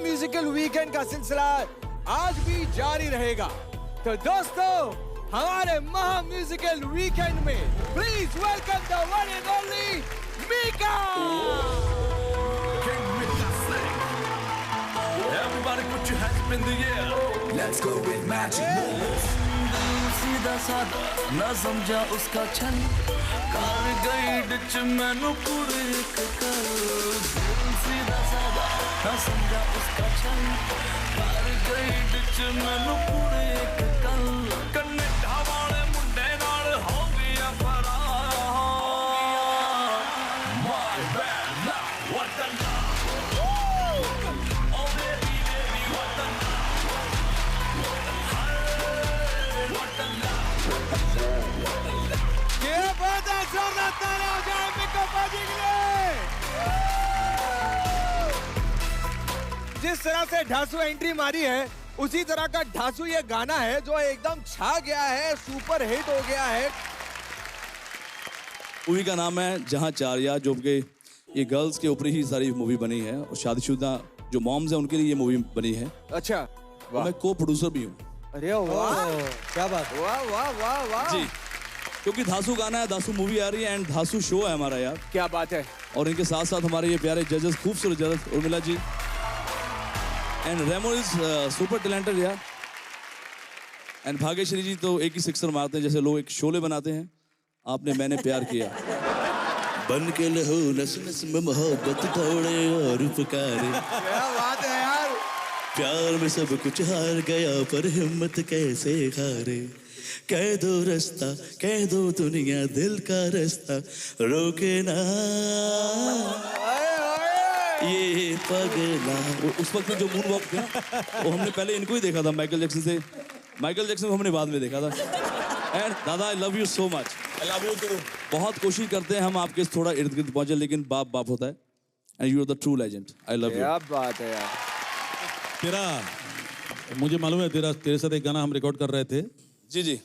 Musical weekend का सिलसिला आज भी जारी रहेगा। तो दोस्तों, हमारे महा म्यूजिकल वीकेंड में please welcome the one and only Mika. Everybody put your hands up in the air. Let's go with magic moves. सीधा साधा ना समझा उसका छल, कार गई डिच मैनू पूरे एक कर। सीधा साधा ना समझा उसका छल, कार गई डिच मैनू पूरे एक कर। कन्नेटा वाले मुंडे नाल हो गया फरार। My bad now, what the love? जिस तरह से ढासू एंट्री मारी है, उसी तरह का ढासू ये गाना है जो एकदम छा गया है, सुपर हिट हो गया है। मूवी का नाम है जहां चारिया, जो कि ये गर्ल्स के ऊपर ही सारी मूवी बनी है और शादीशुदा जो मॉम्स हैं उनके लिए ये मूवी बनी है। अच्छा, मैं को प्रोड्यूसर भी हूँ। अरे वाह, क्या बात, वाह वाह वाह वाह जी, क्योंकि धासू गाना है, धासू मूवी आ रही है एंड धासू शो है हमारा यार। क्या बात है। और इनके साथ साथ हमारे ये प्यारे जजेस, खूबसूरत जजेस Urmila ji and Remo is super talented यार। एंड भाग्यश्री जी तो एक ही सिक्सर मारते हैं, जैसे लोग एक शोले बनाते हैं। आपने मैंने प्यार किया बन के लहो नस नस में मोहब्बत थोड़े और पुकारे। क्या बात है यार। प्यार में सब कुछ हार गया पर हिम्मत कैसे हारे। कह दो रास्ता, कह दो दुनिया दिल का रास्ता, रोके ना ये पगला। उस वक्त जो मून वॉक था वो हमने पहले इनको ही देखा था माइकल जैक्सन से। माइकल जैक्सन को हमने बाद में देखा था। एंड दादा आई love you so much. I love you too. बहुत कोशिश करते हैं हम आपके थोड़ा इर्द गिर्द पहुंचे, लेकिन बाप बाप होता है। And you are the true legend. I love you. क्या बात है यार। मुझे मालूम है तेरे साथ एक गाना हम रिकॉर्ड कर रहे थे। जी जी,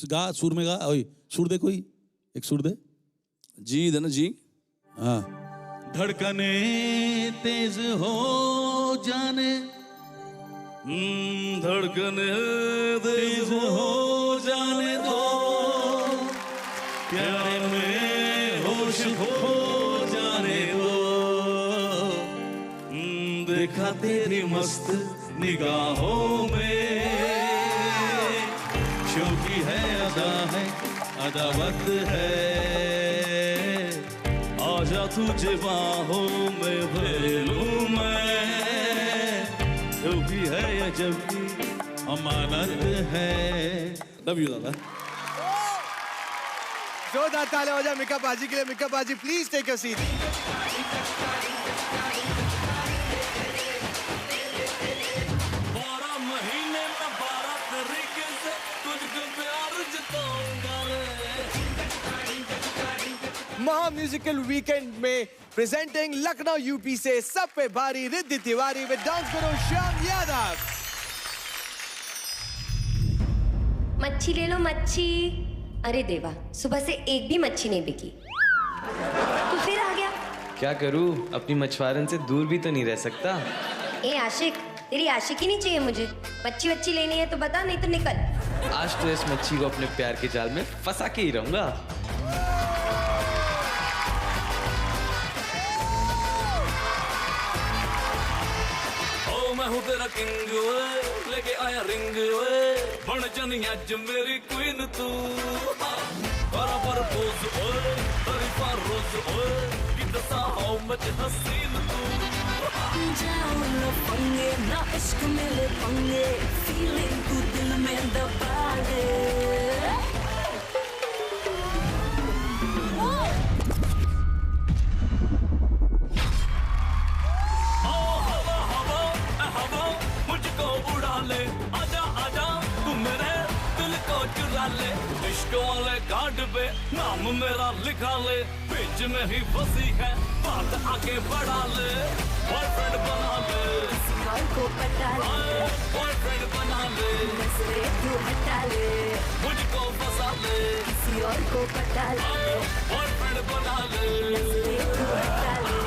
गा, सुर में गा। ओए सुर दे, कोई एक सुर दे। जी देना जी। हाँ। धड़कने तेज हो जाने, धड़कने तेज हो जाने दो, प्यारे में होश खो जाने दो। देखा तेरी मस्त निगाहों में, शौकी है अदा है अदावत है। आजा तुझे बाहों में भर लूं मैं, जो भी है या जब भी अमानत है। लव यू दादा। जोरदार तालियां हो जाए मीका बाजी के लिए। मीका बाजी प्लीज टेक अ सीट। महा म्यूजिकल वीकेंड में प्रेजेंटिंग लखनऊ यूपी से सब पे भारी रिद्धि तिवारी विद डांस गुरु श्याम यादव। मच्छी ले लो मच्छी। अरे देवा, सुबह से एक भी मच्छी नहीं बिकी। तू फिर आ गया। क्या करूं, अपनी मछुआरन से दूर भी तो नहीं रह सकता। ए आशिक, तेरी आशिकी नहीं चाहिए मुझे। मच्छी वच्छी लेनी है तो बता, नहीं तो निकल। आज तो इस मच्छी को अपने प्यार के जाल में फंसा के ही रहूंगा। मैं हूँ तेरा किंग ओए, लेके आया रिंग ओए, बन जानी आज मेरी क्वीन तू। करा प्रपोज ओए, तारीफा रोज ओए, कि दसा हाउ मच हसीन तू। जाओ न पंगे, ना इश्क में ले पंगे, फीलिंग तू दिल में दबा दे। इश्क वाले कार्ड पे नाम मेरा लिखा ले, बीच में ही फंसी है बात आगे बढ़ा ले। बॉयफ्रेंड बना ले, किसी और को पटा ले, बॉयफ्रेंड बना ले, नजरें तू हटा ले, मुझको फंसा ले, किसी और को पटा ले, बॉयफ्रेंड बना ले, नजरें तू हटा ले।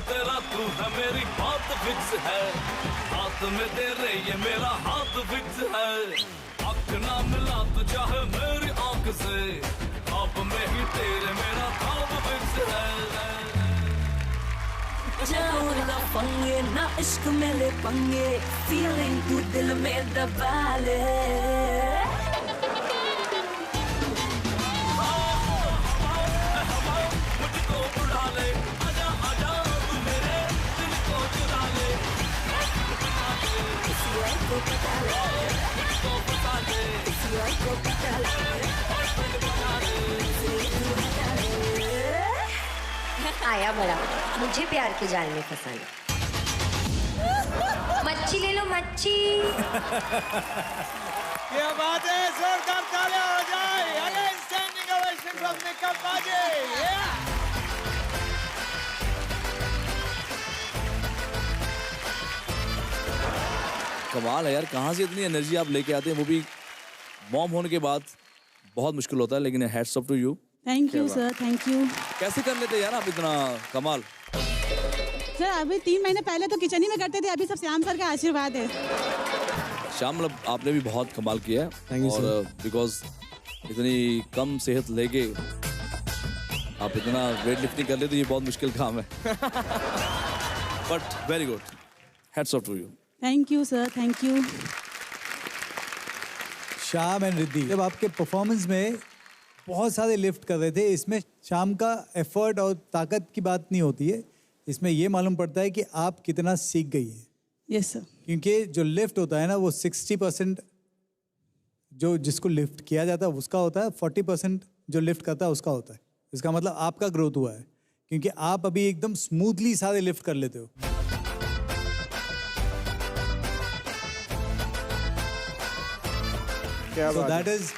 तेरा तू है मेरी बात फिक्स है, हाथ में तेरे ये मेरा हाथ फिक्स है, आँख ना मिला तो चाहे मेरी आँख से, आप में ही तेरे मेरा ख्वाब फिक्स है। जाऊं ना पंगे ना इश्क में ले पंगे, फीलिंग तू दिल में दबा ले। मुझको उड़ा ले, आजा आजा तू मेरे दिल को चुरा ले, किसी और को पता ले, मुझको बता ले, किसी और को पता ले, आया बड़ा मुझे प्यार के जाल में फंसाना। मच्छी ले लो मच्छी। क्या बात है, जोरदार तालियां हो जाए। Again standing ovation from Mika paaji. कमाल है यार, कहाँ से इतनी एनर्जी आप लेके आते हैं, वो भी मॉम होने के बाद। बहुत मुश्किल होता है, लेकिन hats off to you. Thank you sir, thank you. कैसे कर लेते यार आप इतना कमाल? सर अभी 3 महीने पहले तो किचन ही में करते थे, अभी सब श्याम सर का आशीर्वाद है। श्याम, मतलब आपने भी बहुत कमाल किया है। और बिकॉज इतनी कम सेहत लेके आप इतना वेट लिफ्टिंग कर लेते, ये बहुत मुश्किल काम है। But very good, hats off to you. Thank you sir, thank you. Shyam and Riddhi, जब आपके परफॉर्मेंस में बहुत सारे लिफ्ट कर रहे थे, इसमें शाम का एफर्ट और ताकत की बात नहीं होती है, इसमें ये मालूम पड़ता है कि आप कितना सीख गई है। Yes sir. क्योंकि जो लिफ्ट होता है ना, वो 60% जो जिसको लिफ्ट किया जाता है उसका होता है, 40% जो लिफ्ट करता है उसका होता है। इसका मतलब आपका ग्रोथ हुआ है, क्योंकि आप अभी एकदम स्मूथली सारे लिफ्ट कर लेते हो। So that is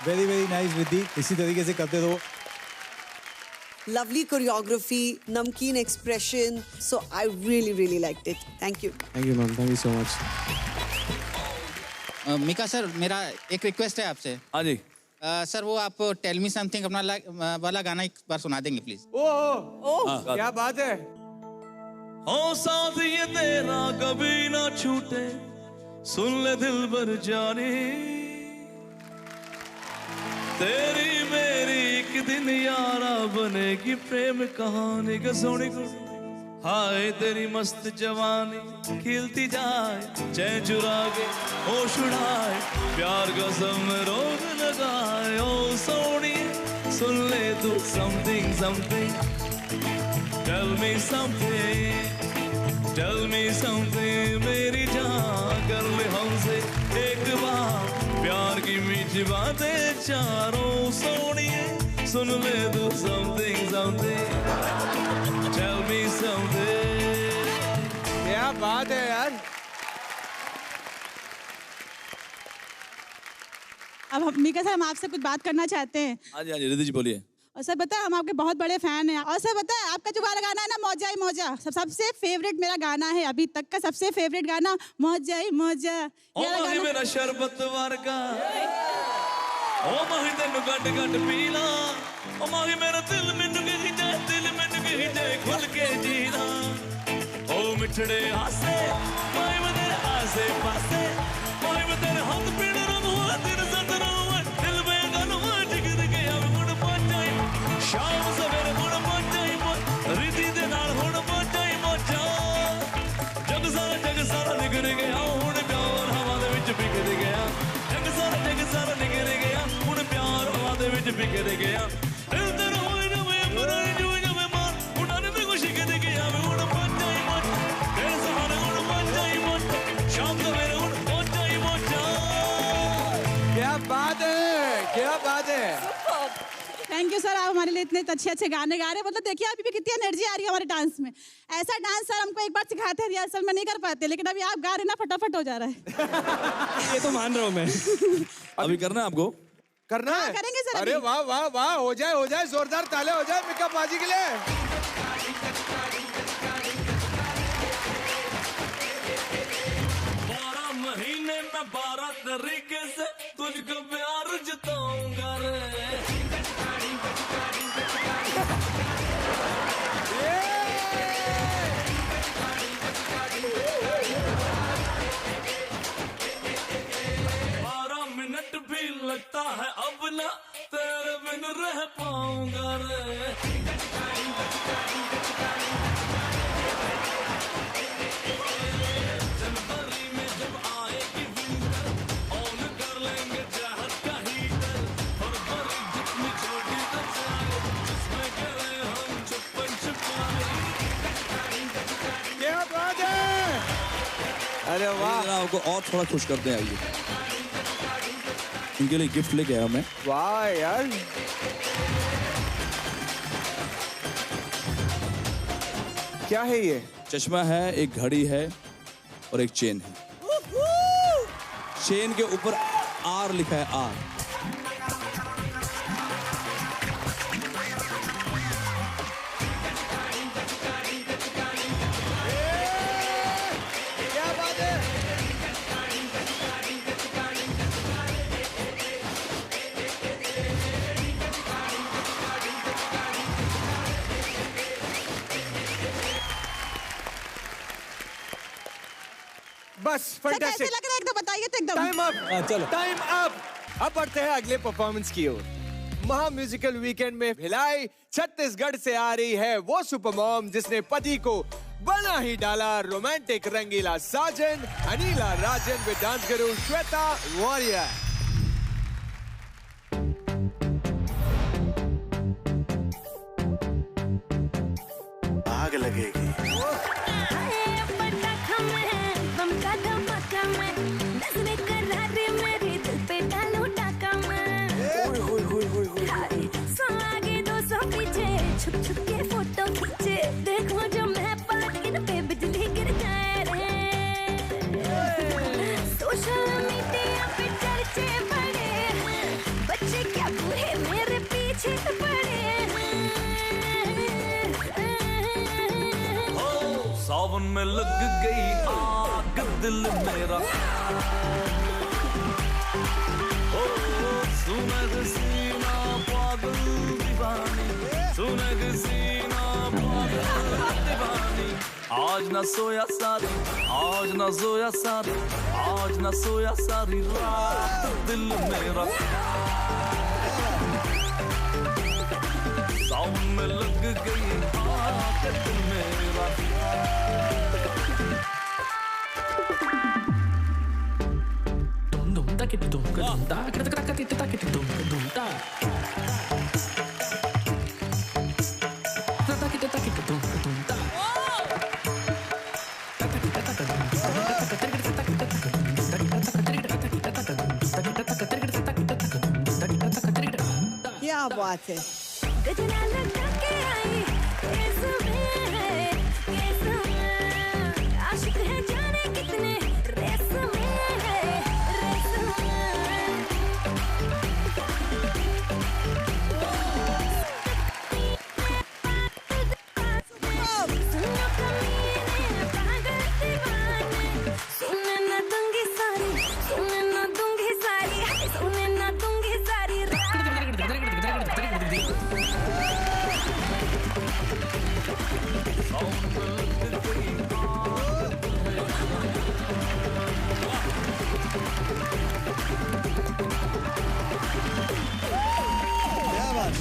very very nice Riddhi, इसी तरीके से करते रहो। Lovely choreography, namkeen expression. So I really liked it. Thank you. Thank you, ma'am. Thank you so much. Mika sir, मेरा एक रिक्वेस्ट है आपसे। हाँ जी। सर वो आप टेल मी समथिंग अपना वाला गाना एक बार सुना देंगे प्लीज? ओह क्या बात है। हो साथ ये तेरा कभी ना छूटे, सुन ले दिल भर जाने, तेरी मेरी एक दिन यारा बनेगी प्रेम कहानी का सोनी। हाय तेरी मस्त जवानी खिलती जाए, चैन चुरा के होश उड़ाए, प्यार का सम रोग लगाए। ओ सोनी सुन ले तू something something, tell me something मेरी जान, कर ले हमसे एक बार प्यार की मीठी बातें चारों। सोनिए सुन ले तू something something, tell me something. क्या बात है यार। अब मिका सर, हम आपसे कुछ बात करना चाहते हैं। हाँ जी हाँ जी, रिद्धि जी बोलिए। और सर पता है हम आपके बहुत बड़े फैन हैं। और सर पता है आपका जो वाला गाना है ना, मौजा ही मौजा, सबसे फेवरेट मेरा गाना है, अभी तक का सबसे फेवरेट गाना मौजा ही मौजा। ओ माही मेरा शरबत वर्गा, ओ माही तेनु गट गट पीला, ओ माही मेरा दिल मैनू कही जाए, दिल मैनू कही जाए खुल के जीना। ओ मिठड़े हासे माही मैं तेरे आसे पासे, माही मैं तेरे हाथ पीड़ रहा तेरे साथ रहा, दिल में गानू टिक गया मुड़ पहुंचाई, शाम सवेरे मुड़ पहुंचाई, रिद्धि दे नाल हुण पहुंचाई मौजा। जग सारा निकल गया, हुण प्यार हवा दे विच बिखर गया, जग सारा निकल गया, हुण प्यार हवा दे विच बिखर गया। दिल तेरा होए जावे मरा जो जावे मार, उड़ाने में खुशी के गया वे हुण पहुंचाई मौज, तेरे सहारे हुण पहुंचाई मौज, शाम सवेरे हुण पहुंचाई मौजा। क्या बात है, क्या बात है। थैंक यू सर, आप हमारे लिए इतने अच्छे गाने गा रहे हैं। मतलब देखिए अभी भी कितनी एनर्जी आ रही है हमारे डांस में। ऐसा डांस सर हमको एक बार सिखाते हैं, रिहर्सल में नहीं कर पाते, लेकिन अभी आप गा रहे ना, फटाफट हो जा रहा है। ये तो मान रहा हूँ मैं। अभी करना है आपको? करना है? करेंगे सर। अरे वाह वाह वाह, हो जाए, जोरदार ताले हो जाए मिका पाजी के लिए। 12 महीने में 12 तरीके से तुझको प्यार जताऊंगा रे। तेरे बिन रह पाऊंगा रे जनवरी में जब आएगी विंटर ऑन कर लेंगे चाहत का हीटर फरवरी जितनी छोटी तो जाए जिसमें करें हम छुपन छुपाए क्या बात है अरे वाह आपको और थोड़ा खुश करते हैं आइए इनके लिए गिफ्ट लेके आया मैं वाह यार क्या है ये चश्मा है एक घड़ी है और एक चेन है चेन के ऊपर आर लिखा है आर क्या बात है बस सर कैसे फैंटास्टिक लग रहा है एकदम बताइए तो एकदम टाइम अप चलो। टाइम अप अब बढ़ते हैं अगले परफॉर्मेंस की ओर महा म्यूजिकल वीकेंड में भिलाई छत्तीसगढ़ से आ रही है वो सुपर मॉम जिसने पति को बना ही डाला रोमांटिक रंगीला साजन Anila Rajan with dance guru Shweta warrior आग लगेगी छुप छुप के फोटो खींचे देखो जो मैं पानी पे बिजली गिर जाए रे सोशल मीडिया पे चर्चे बड़े बच्चे क्या बूढ़े मेरे पीछे पड़े हो सावन में लग गई आग दिल मेरा हो सुनग सीना पागल दीवानी सुनग सीना पागल दीवानी आज न सोया सारी आज न सोया सारी आज न सोया सारी रात दिल मेरा सावन में लग गई आग दिल मेरा क्या बात है गजरा लगा के आई इसमें है आशिक है जाने कितने रेस में है रेस सुनने न दूंगी सारी सुनने न दूंगी सारी सुनने न दूंगी सारी क्या बात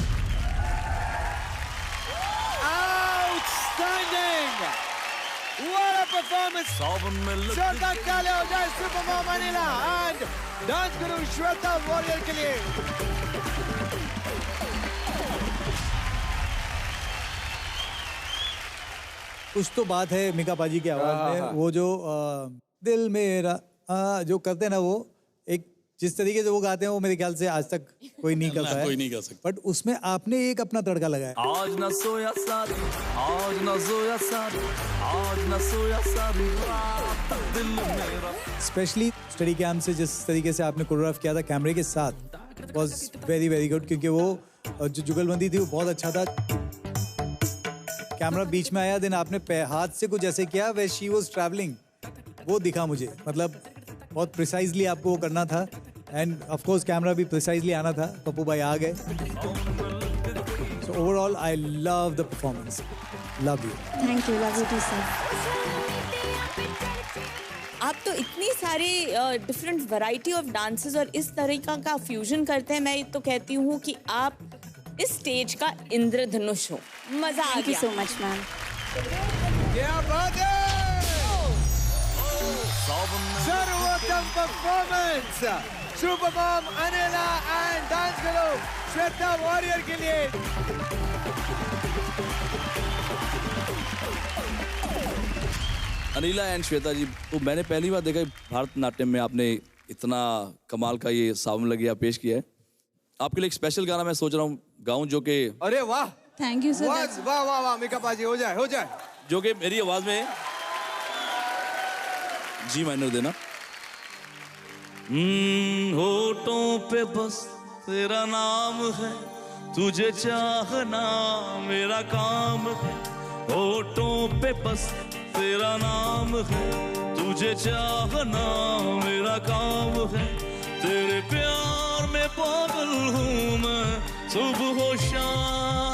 आउटस्टैंडिंग व्हाट अ परफॉर्मेंस सावन में लग जोरदार तालियां हो जाए super mom Anila and dance guru Shweta warrior के लिए कुछ तो बात है मिका पाजी की आवाज में वो जो दिल मेरा जो करते हैं ना वो एक जिस तरीके से वो गाते हैं वो मेरे ख्याल से आज तक कोई नहीं करता है कोई नहीं कर सकता बट उसमें आपने एक अपना तड़का लगाया आज न सोया सारी आज न सोया सारी आज न सोया सारी रात दिल मेरा स्पेशली स्टडी कैम्प से जिस तरीके से आपने कोरियोग्राफ किया था कैमरे के साथ वाज वेरी वेरी गुड क्योंकि वो जो जुगलबंदी थी वो बहुत अच्छा था कैमरा बीच में आया देन आपने हाथ से कुछ ऐसे किया वे शी वाज ट्रैवलिंग वो दिखा मुझे मतलब बहुत प्रिसाइजली आपको वो करना था एंड ऑफ कोर्स कैमरा भी प्रिसाइजली आना था पप्पू भाई आ गए so overall I love the performance love you thank you love you too sir आप तो इतनी सारी डिफरेंट वैरायटी ऑफ डांसेस और इस तरीका का फ्यूजन करते हैं। मैं तो कहती हूँ कि आप इस स्टेज का इंद्रधनुष हो। मजा आ गया। Thank you so much ma'am. क्या बात है। सर्वोत्तम performance super mom Anila and dance करो श्वेता वॉरियर के लिए। अनिला एंड श्वेता जी, तो मैंने पहली बार देखा भारतनाट्यम में आपने इतना कमाल का ये सावन लगिया पेश किया है। आपके लिए एक स्पेशल गाना मैं सोच रहा हूँ गाऊं, जो कि अरे वाह, थैंक यू सर। वाह वाह वाह मीका पाजी, हो जाए जो कि मेरी आवाज में जी माइनर देना। होठों पे बस तेरा नाम है, तुझे चाहना मेरा काम है। होठों पे बस तेरा नाम है, तुझे चाहना मेरा काम है। तेरे प्यार में पागल हूँ मैं सुबह हो शानो।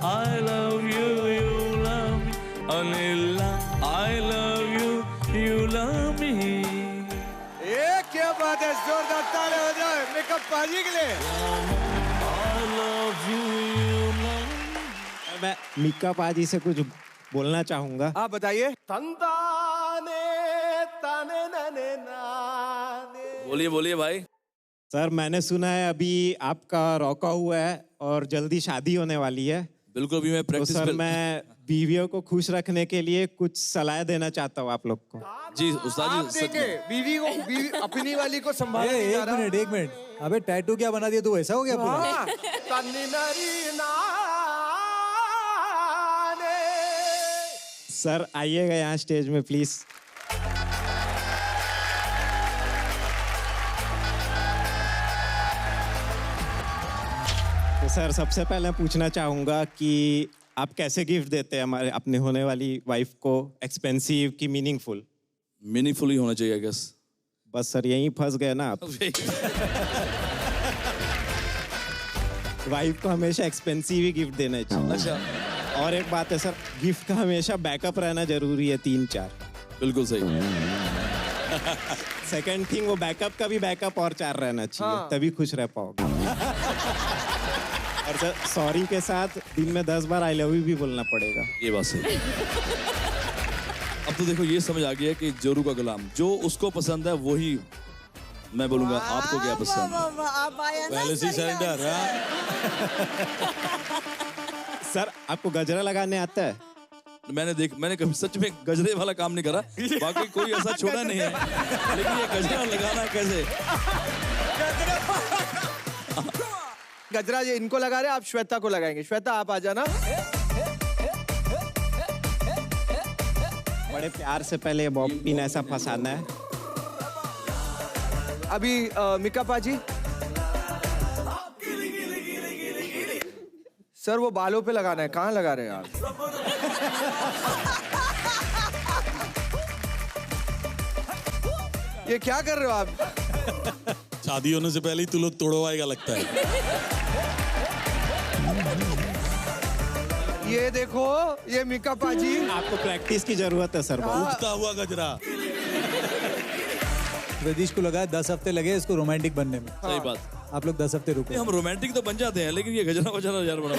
I love you, you love me, Anila I love you, you love me। ये क्या बात है, जोरदार ताली हो जाए मीका पाजी के लिए। I love you, you love me। मैं मीका पाजी से कुछ बोलना चाहूंगा। आप बताइए। बोलिए भाई। सर मैंने सुना है अभी आपका रॉका हुआ है और जल्दी शादी होने वाली है। बिल्कुल, भी मैं प्रैक्टिस तो सर मैं बीवियों को खुश रखने के लिए कुछ सलाह देना चाहता हूँ आप लोग को। जी उस्ताद आप जी, देंगे बीवी अपनी वाली को संभाल। एक मिनट, अबे टैटू क्या बना दिया तू, ऐसा हो गया पूरा? सर आइएगा यहाँ स्टेज में प्लीज। तो सर सबसे पहले पूछना चाहूंगा कि आप कैसे गिफ्ट देते हैं हमारे अपने होने वाली वाइफ को, एक्सपेंसिव की मीनिंगफुल? मीनिंगफुल ही होना चाहिए आई गेस। बस सर यहीं फंस गए ना आप। वाइफ को हमेशा एक्सपेंसिव ही गिफ्ट देना चाहिए। अच्छा। और एक बात है सर, गिफ्ट का हमेशा बैकअप रहना जरूरी है, 3-4। बिल्कुल सही। सेकंड थिंग, वो बैकअप का भी बैकअप और 4 रहना चाहिए। हाँ। तभी खुश रह पाओगे। और सर सॉरी के साथ दिन में 10 बार आई लव यू भी बोलना पड़ेगा। ये बात सही। अब तो देखो ये समझ आ गया है कि जोरू का गुलाम, जो उसको पसंद है वही मैं बोलूंगा। आपको क्या पसंद है? पहले से सरेंडर। सर आपको गजरा लगाने आता है? मैंने कभी सच में गजरे वाला काम नहीं करा, बाकी कोई ऐसा छोड़ा नहीं है, लेकिन ये गजरा लगाना कैसे? गजरा ये इनको लगा रहे, आप श्वेता को लगाएंगे। श्वेता आप आ जाना। बड़े प्यार से पहले बॉब पिन ऐसा फंसाना है। अभी मीका पाजी सर वो बालों पे लगाना है, कहाँ लगा रहे हैं आप? ये क्या कर रहे हो आप? शादी होने से पहले ही तू लोग तोड़वाएगा लगता है। ये देखो, ये मीका पाजी। आपको प्रैक्टिस की जरूरत है सर। उगता हुआ गजरा। रदीश को लगा 10 हफ्ते लगे इसको रोमांटिक बनने में। सही बात। आप लोग 10 हफ्ते रुके। हम रोमांटिक तो बन जाते हैं, लेकिन ये गजरा वजरा यार बड़ा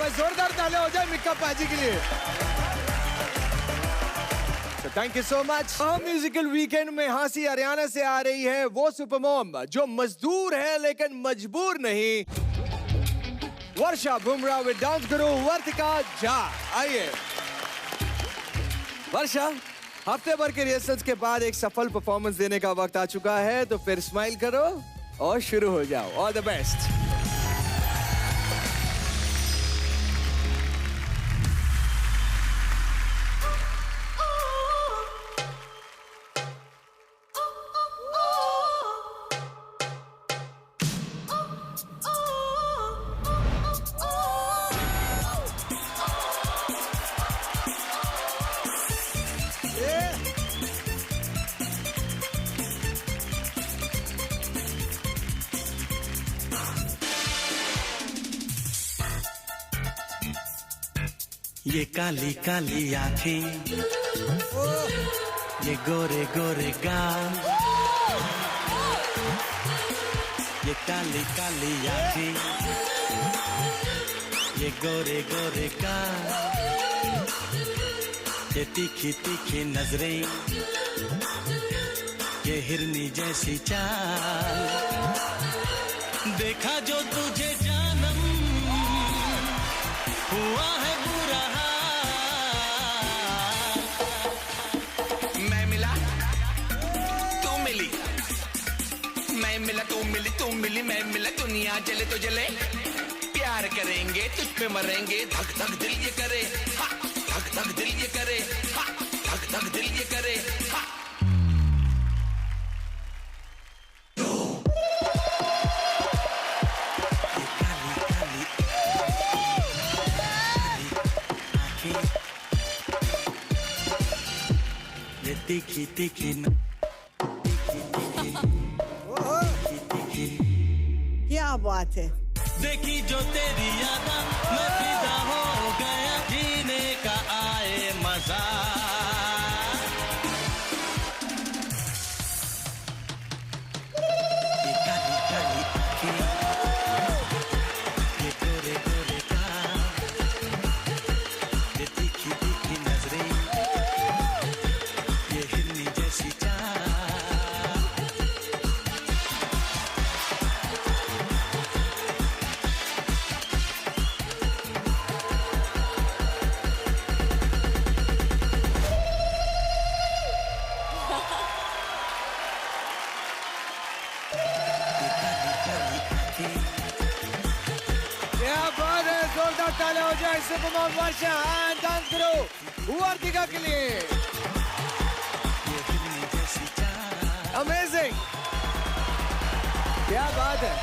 जोरदार ताली हो जाए मीका पाजी के लिए। Thank you so much. Musical weekend में हंसी हरियाणा से आ रही है वो सुपर मॉम जो मजदूर है लेकिन मजबूर नहीं, वर्षा बुमराह विद डांस गुरु वर्तिका झा। आइए वर्षा, हफ्ते भर के रिहर्सल्स के बाद एक सफल परफॉर्मेंस देने का वक्त आ चुका है, तो फिर स्माइल करो और शुरू हो जाओ। All the best. ये काली काली आंखें, ये गोरे गोरे गाल, ये काली काली आंखें, ये गोरे गोरे गाल, ये तीखी तीखी नजरें, ये हिरनी जैसी चाल, देखा जो तुझे जानम हुआ है बुरा हाल। मैं मिला तू मिली, मैं मिला तू मिली, तू मिली मैं मिला, दुनिया जले तो जले, प्यार करेंगे तुझ पे मरेंगे, धक धक दिल ये करे, हा धक धक दिल ये करे, हा धक धक दिल ये करे, हा। तीखी तीखी क्या बात है। देखी जो तेरी यादा मैं फिदा हो गया, जीने का आए मजा। ये काली काली आंखें, ये गोरे गोरे गाल, ये तीखी तीखी नजरें, ये हिरनी जैसी चाल। क्या बात है, जोरदार तालियां हो जाए सुपरमॉम वर्षा एंड डांस करो वर्तिका के लिए। अमेजिंग, क्या बात है।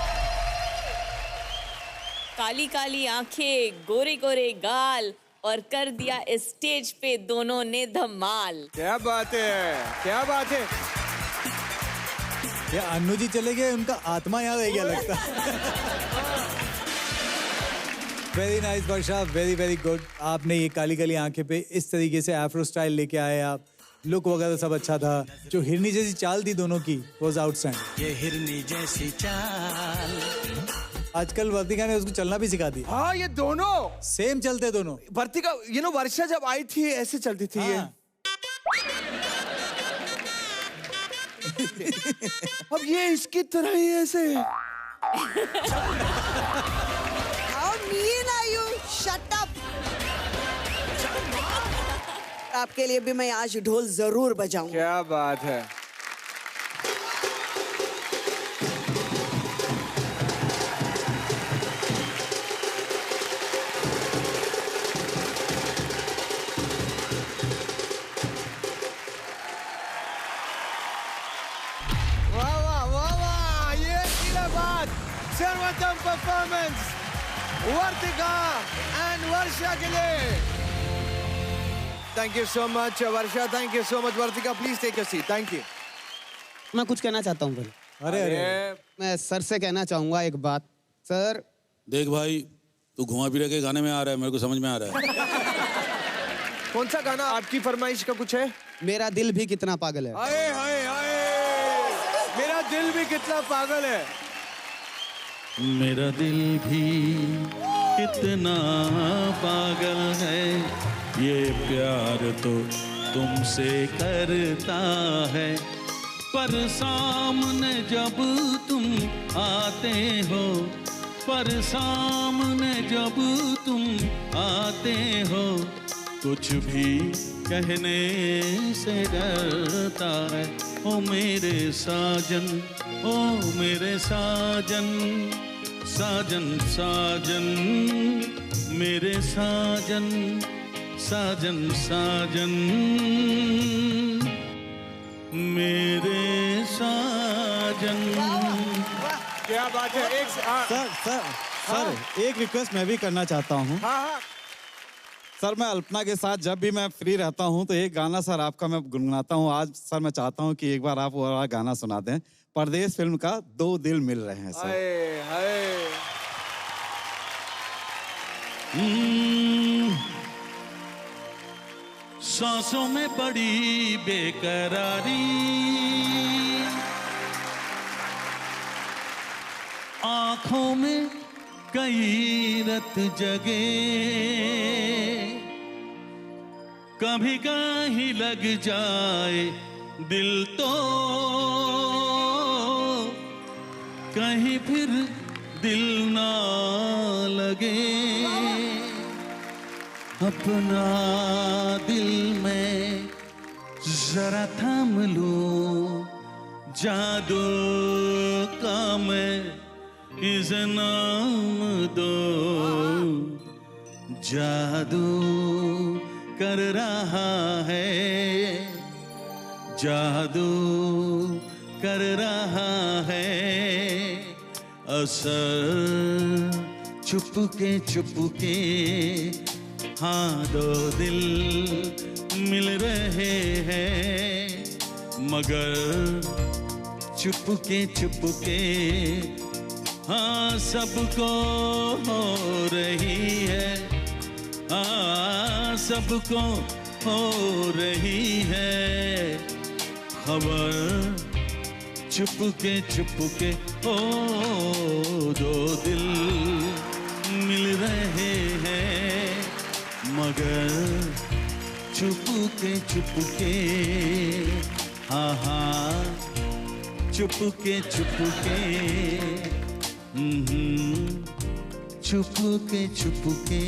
काली काली आंखें, गोरे गोरे गाल और कर दिया इस स्टेज पे दोनों ने धमाल। क्या बात है, क्या बात है। ये अन्नू जी चले गए, उनका आत्मा यहाँ रह गया लगता। वेरी नाइस वर्षा, वेरी वेरी गुड। आपने ये काली काली आंखें पे इस तरीके से एफ्रो स्टाइल लेके आए आप, लुक वगैरह सब अच्छा था। जो हिरनी जैसी चाल थी दोनों की वाज आउटस्टैंडिंग। ये हिरनी जैसी चाल। आजकल वर्तिका ने उसको चलना भी सिखा दी। हाँ, ये दोनों सेम चलते दोनों। वर्तिका वर्षा जब आई थी ऐसे चलती थी। हाँ। अब ये इसकी तरह ही ऐसे। How mean are you? Shut up. आपके लिए भी मैं आज ढोल जरूर बजाऊं। क्या बात है। सर्वोत्तम परफॉर्मेंस वर्तिका एंड वर्षा के लिए। Thank you so much Varsha, thank you so much Vartika. Please take your seat. Thank you. मैं कुछ कहना चाहता हूँ पहले। अरे मैं सर से कहना चाहूंगा एक बात। सर देख भाई, तू घुमा फिरा के गाने में आ रहा है, मेरे को समझ में आ रहा है। कौन सा गाना आपकी फरमाइश का कुछ है? मेरा दिल भी कितना पागल है। आए हाय हाय, मेरा दिल भी कितना पागल है। मेरा दिल भी कितना पागल है, ये प्यार तो तुमसे करता है, पर सामने जब तुम आते हो, पर सामने जब तुम आते हो, कुछ भी कहने से डरता है। ओ मेरे साजन, ओ मेरे साजन, साजन साजन, मेरे साजन, साजन साजन, मेरे साजन। क्या बात है। एक सर एक रिक्वेस्ट मैं भी करना चाहता हूँ। हाँ। सर मैं अल्पना के साथ जब भी मैं फ्री रहता हूँ तो एक गाना सर आपका मैं गुनगुनाता हूँ। आज सर मैं चाहता हूँ कि एक बार आप वो वाला गाना सुना दें, परदेश फिल्म का दो दिल मिल रहे हैं सर। सांसों में बड़ी बेकरारी, आंखों में कई रत जगे, कभी कहीं लग जाए दिल तो कहीं फिर दिल ना लगे। अपना दिल में जरा थाम लो, जादू का मैं इसे नाम दो। जादू कर रहा है, जादू कर रहा है असर। चुपके चुपके हाँ दो दिल मिल रहे हैं, मगर चुपके चुपके हाँ सबको हो रही है, हाँ सबको हो रही है खबर। चुपके चुपके ओ दो दिल मिल रहे हैं, मगर चुपके चुपके हाँ हाँ चुपके चुपके चुपके चुपके।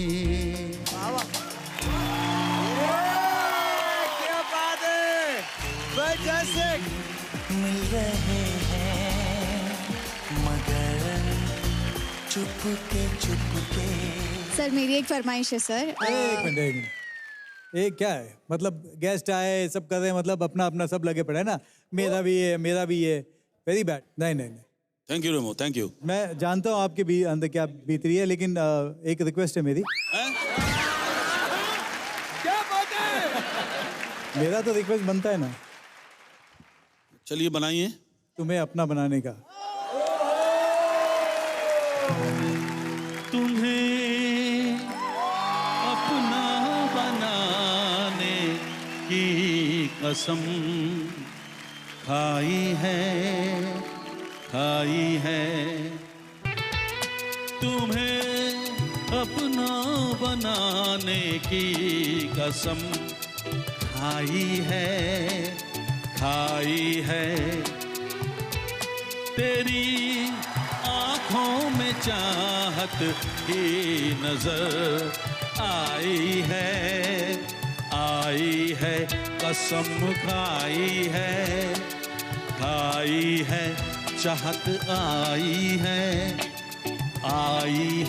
क्या बात है, फैंटास्टिक। मिल रहे हैं मगर चुपके चुपके। सर मेरी एक फरमाइश है सर। एक मिनट एक क्या है, मतलब गेस्ट आए सब कर रहे हैं, मतलब अपना अपना सब लगे पड़े हैं ना, मेरा भी है मेरा भी है। Very bad. नहीं नहीं नहीं, thank you Remo, thank you. मैं जानता हूँ आपके भी अंदर क्या बीत रही है, लेकिन एक रिक्वेस्ट है मेरी। क्या बात है? मेरा तो रिक्वेस्ट बनता है ना। चलिए बनाइए। तुम्हें अपना बनाने का। तुम्हें अपना बनाने की कसम खाई है, खाई है। तुम्हें अपना बनाने की कसम खाई है, खाई है। तेरी आँखों में चाहत की नजर आई है कसम खाई है चाहत आई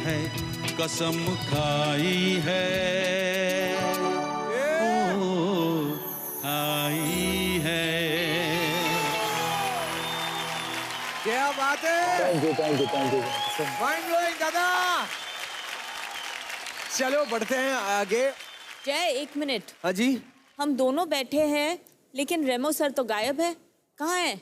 है कसम खाई है, ओ खाई है। क्या बात है? थैंक यू माइंड ब्लोइंग दादा। चलो बढ़ते हैं आगे। जय एक मिनट। हाँ जी। हम दोनों बैठे हैं लेकिन रेमो सर तो गायब है, कहाँ है?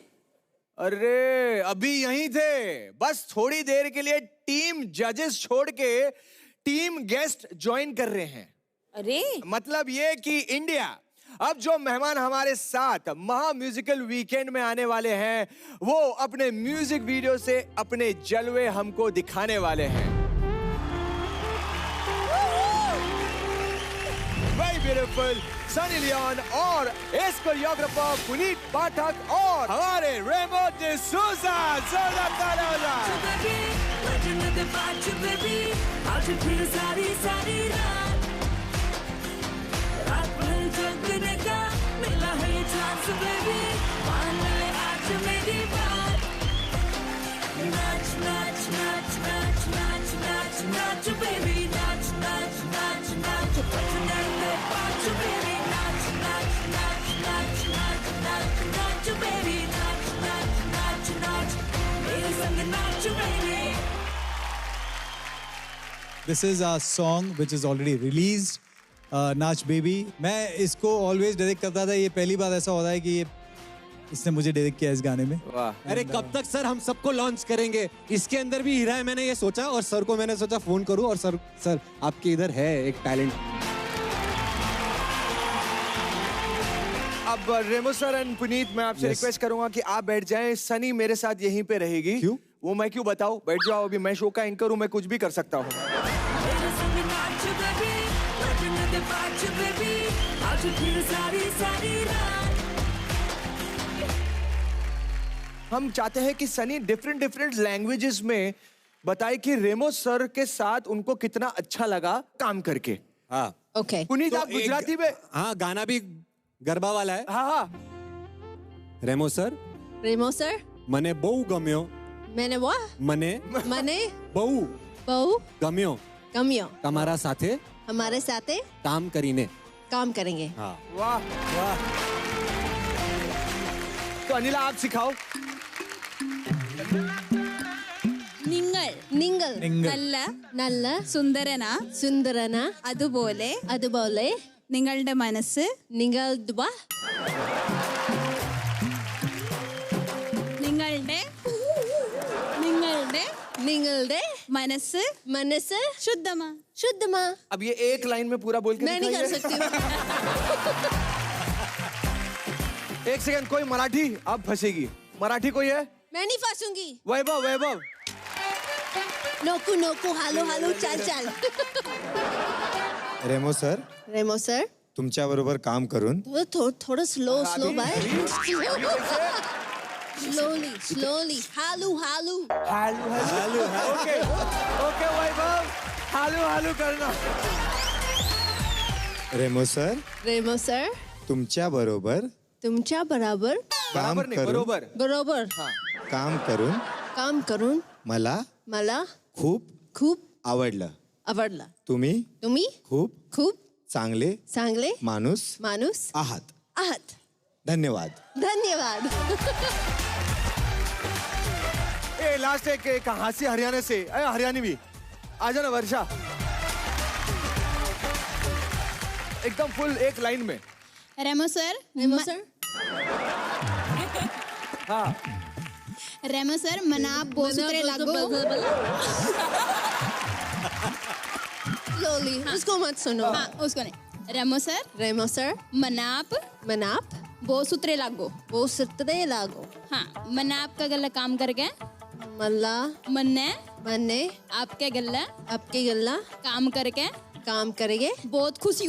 अरे अभी यहीं थे, बस थोड़ी देर के लिए टीम जजेस छोड़ के टीम गेस्ट ज्वाइन कर रहे हैं। अरे मतलब ये कि इंडिया, अब जो मेहमान हमारे साथ महा म्यूजिकल वीकेंड में आने वाले हैं वो अपने म्यूजिक वीडियो से अपने जलवे हमको दिखाने वाले हैं। वेरी ब्यूटीफुल सनी लियोन और इस कोरियोग्राफर पुनीत पाठक और हमारे रेमो डिसूजा। जोरदार तालियां। जगने का मिला है ये चांस बेबी, मान ले आज मेरी बात। नाच नाच नाच नाच नाच नाच नाच बेबी, नाच नाच नाच नाच पटने के पाँच बेबी, नाच नाच नाच नाच नाच नाच नाच बेबी, नाच नाच नाच नाच मेरे संग नाच baby. This is a song which is already released. नाच बेबी। मैं इसको ऑलवेज डायरेक्ट करता था, ये पहली बार ऐसा हो रहा है कि ये इसने मुझे डायरेक्ट किया इस गाने में। अरे कब तक सर हम सबको लॉन्च करेंगे? इसके अंदर भी हीरा है, मैंने ये सोचा और सर को मैंने सोचा फोन करूं और सर आपके इधर है एक टैलेंट। अब रेमो सर एंड पुनीत, मैं आपसे रिक्वेस्ट करूंगा कि आप बैठ जाएं। सनी मेरे साथ यहीं पे रहेगी। क्यों? वो मैं क्यों बताऊं? बैठ जाओ, अभी मैं शो का एंकर हूं, मैं कुछ भी कर सकता हूं। हम चाहते हैं कि सनी डिफरेंट लैंग्वेजेस में बताए कि रेमो सर के साथ उनको कितना अच्छा लगा काम करके। हाँ ओके। पुनीत आप गुजराती में? हाँ, गाना भी गरबा वाला है। हाँ। रेमो सर મને બહુ ગમ્યો मैंने वो મને બહુ ગમ્યો તમારા સાથે हमारे साथ કામ કરીને। काम करेंगे। हाँ। वाह वाह। तो अनिला आप सिखाओ। നിങ്ങൾ നല്ല സുന്ദരന അതുപോലെ നിങ്ങളുടെ മനസ്സ് നിങ്ങളുടെ മനസ്സ് ശുദ്ധമാ। अब ये एक लाइन में पूरा बोल के मैं नहीं कर सकती हूँ। एक सेकंड, कोई मराठी? अब फंसेगी। मराठी कोई है? मैं नहीं फंसूंगी। वैभव नोकू हालो चाल। रेमो सर तुमच्या बरोबर काम करून थोड़ा स्लो बाय। स्लोली हालू। ओके वैभव, हालू करना। रेमो सर तुमच्या बरोबर बरोबर काम करून मला खूप आवडलं। तुम्ही खूप चांगले माणूस आहात। धन्यवाद। ए लास्ट एक हास्य हरियाणा से। हरियाणी भी आ जाना वर्षा, एकदम फुल एक लाइन में। रेमो सर हाँ। रेमो सर मना बोसुत्रे लागो। लोली उसको मत सुनो। हाँ, उसको नहीं। रेमो सर मनाप बोसुत्रे लागो। हाँ, मनाप का गला काम करके मन्ने आपके गला काम करके बहुत खुशी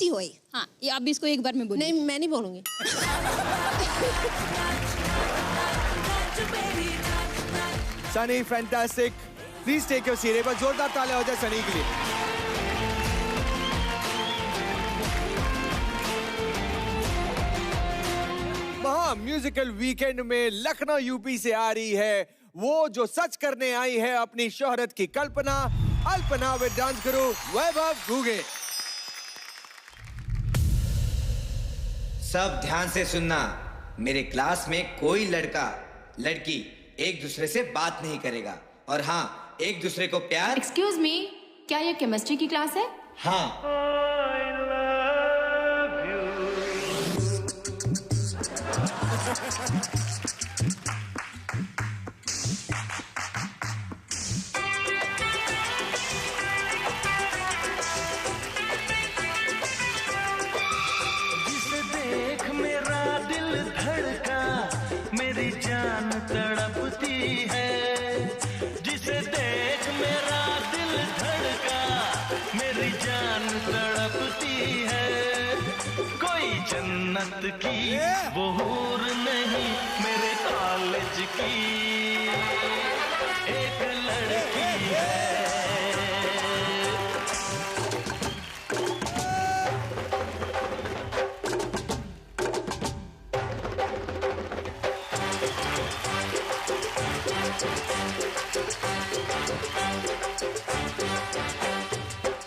हुई। हाँ, ये आप इसको एक बार में बोलिए। नहीं, मैं नहीं बोलूंगी। Sunny fantastic, please take your seat. एक बार जोरदार तालियां हो जाए सनी के लिए। महा म्यूजिकल वीकेंड में लखनऊ यूपी से आ रही है वो जो सच करने आई है अपनी शोहरत की कल्पना, अल्पना विद डांस गुरु वैभव घुगे। सब ध्यान से सुनना, मेरे क्लास में कोई लड़की एक दूसरे से बात नहीं करेगा, और हाँ, एक दूसरे को प्यार। एक्सक्यूज मी, क्या ये केमिस्ट्री की क्लास है? हाँ। जिसे देख मेरा दिल धड़का, मेरी जान तड़पती है। जिसे देख मेरा दिल धड़का, मेरी जान तड़पती है। कोई जन्नत की वो हूर नहीं, मेरे कॉलेज की एक लड़की है।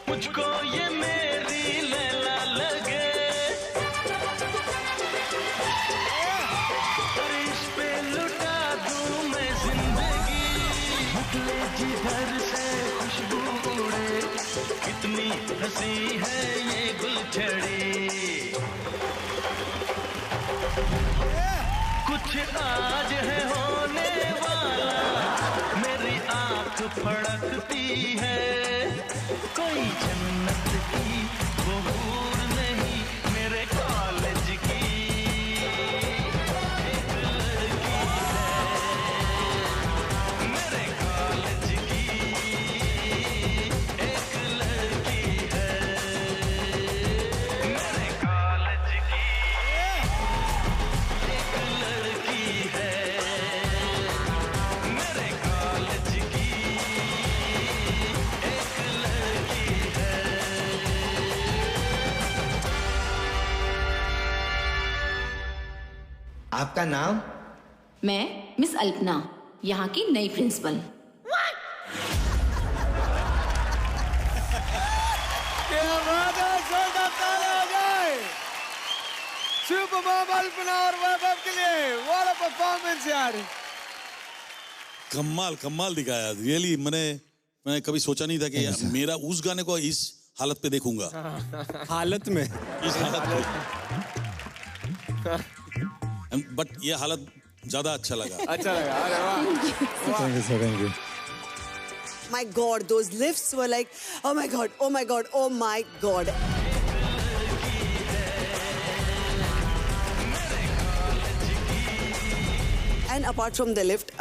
मुझको ये मेरी लैला लगे, और इस पे लुटा दूं मैं जिंदगी। निकले जिधर से खुशबू उड़े, कितनी हंसी है ये गुलछड़ी। कुछ आज है होने वाला, मेरी आंख फड़कती है। कोई जन्नत की वो हूर नहीं, मेरे कॉलेज की आपका नाम? मैं मिस अल्पना, यहाँ की नई प्रिंसिपल। सुपर मॉम अल्पना और वैभव के लिए व्हाट अ परफॉर्मेंस यार। कमाल कमाल दिखाया रियली। मैंने कभी सोचा नहीं था कि मेरा उस गाने को इस हालत पे देखूंगा। हालत में इस हालत में बट ये हालत ज्यादा अच्छा लगा। अच्छा लगा। अरे वाह। Thank you sir, thank you. My God, those lifts were like, oh my God, oh my God, oh my God. And apart from the lift,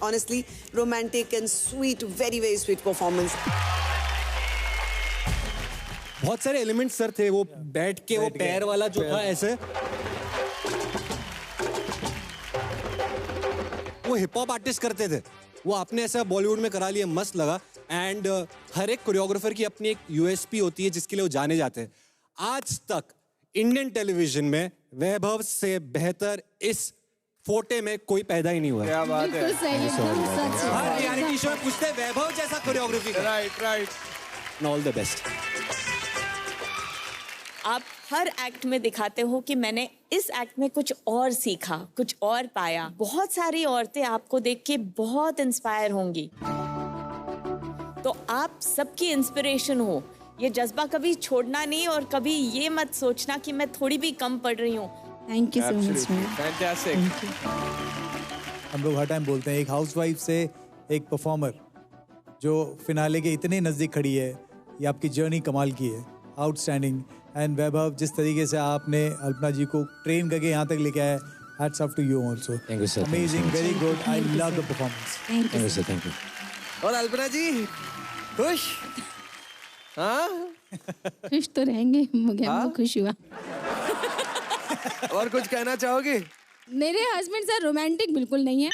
honestly, romantic and sweet, very, very sweet performance. बहुत सारे elements sir थे, वो बैठ के वो पैर वाला जो था ऐसे, वो हिप हॉप आर्टिस्ट करते थे, वो आपने ऐसा बॉलीवुड में करा लिया, मस्त लगा। एंड हर एक कोरियोग्राफर की अपनी एक यूएसपी होती है जिसके लिए वो जाने जाते हैं। आज तक इंडियन टेलीविजन में वैभव से बेहतर इस फोटे में कोई पैदा ही नहीं हुआ। क्या बात है। हर रियलिटी शो में पूछते हैं वैभव जैसा choreography. Right. All the best. आप हर एक्ट में दिखाते हो कि मैंने इस एक्ट में कुछ और सीखा, कुछ और पाया। बहुत सारी औरतें आपको देख के बहुत इंस्पायर होंगी, तो आप सबकी इंस्पिरेशन हो। ये जज्बा कभी छोड़ना नहीं और कभी ये मत सोचना कि मैं थोड़ी भी कम पड़ रही हूँ। Thank you so much. Fantastic. हम लोग हर टाइम बोलते हैं एक हाउसवाइफ से एक परफॉर्मर जो फिनाले के इतने नज़दीक खड़ी है, ये आपकी जर्नी कमाल की है, आउटस्टैंडिंग। एंड वैभव, जिस तरीके से आपने अल्पना जी को ट्रेन करके यहाँ तक लेके आए, hats off to you also. Thank you sir. Amazing, very good, I love the performance. Thank you sir, thank you. और अल्पना जी खुश? हाँ खुश तो रहेंगे, मुझे खुश हुआ। और कुछ कहना चाहोगे? मेरे हस्बैंड सर रोमांटिक बिल्कुल नहीं है।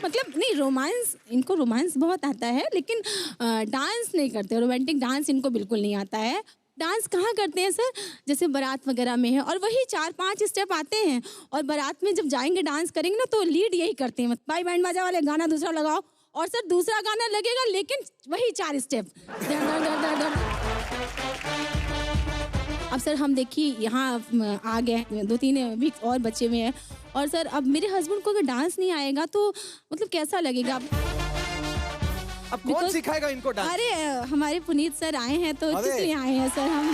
मतलब नहीं, रोमांस, इनको रोमांस बहुत आता है लेकिन डांस नहीं करते। रोमांटिक डांस इनको बिल्कुल नहीं आता है। डांस कहाँ करते हैं सर? जैसे बारात वगैरह में है और वही 4-5 स्टेप आते हैं, और बारात में जब जाएंगे डांस करेंगे ना तो लीड यही करते हैं, भाई बैंड बाजा वाले गाना दूसरा लगाओ, और सर दूसरा गाना लगेगा लेकिन वही 4 स्टेप। अब सर हम देखिए यहाँ आ गए, 2-3 वीक्स और बचे हुए हैं, और सर अब मेरे हस्बैंड को अगर डांस नहीं आएगा तो मतलब कैसा लगेगा? अब कौन सिखाएगा इनको डांस? अरे हमारे पुनीत सर आए हैं तो किस लिए आए हैं सर? हम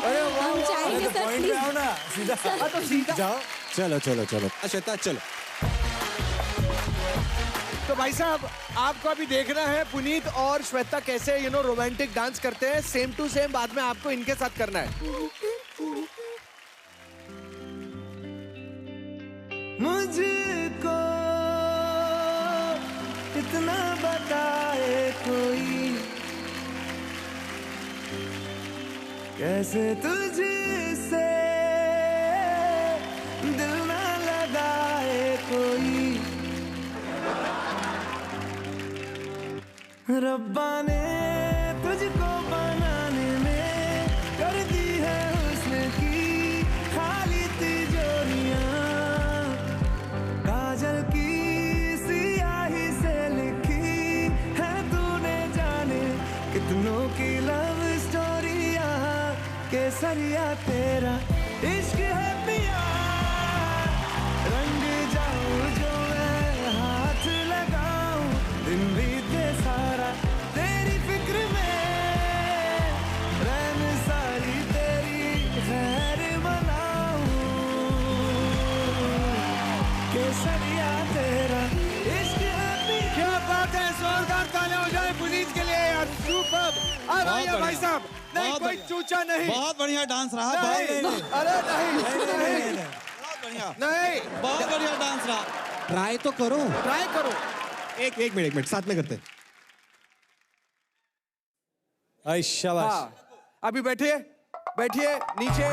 चाहेंगे सर प्लीज। जाओ। चलो चलो चलो श्वेता चलो। तो भाई साहब, आपको अभी देखना है पुनीत और श्वेता कैसे रोमांटिक डांस करते हैं। सेम टू सेम बाद में आपको इनके साथ करना है। मुझको इतना बताए कोई, कैसे तुझसे दिल ना लगाए कोई। रब्बा ने तुझको बनाने में कर दी है हुस्न की खाली तिजोरियां, काजल की सियाही से लिखी है तूने जाने कितनों की लव स्टोरियां। केसरिया तेरा इश्क है पिया, रंग जाऊं जो मैं हाथ लगाऊं, दिन बीते सारा तेरी फिक्र में, रहन सारी तेरी खैर बनाऊं। केसरिया तेरा इश्क है पिया। क्या बात है, जोरदार तालियां हो जाए पुनीत के लिए यार, सुपर। अब आइए भाई साहब, नहीं कोई चूचा नहीं। बहुत बढ़िया डांस रहा। अरे नहीं, नहीं, बहुत बढ़िया डांस रहा। ट्राई तो करो, ट्राई करो। एक मिनट साथ में करते। शाबाश। अभी बैठिए, बैठिए नीचे।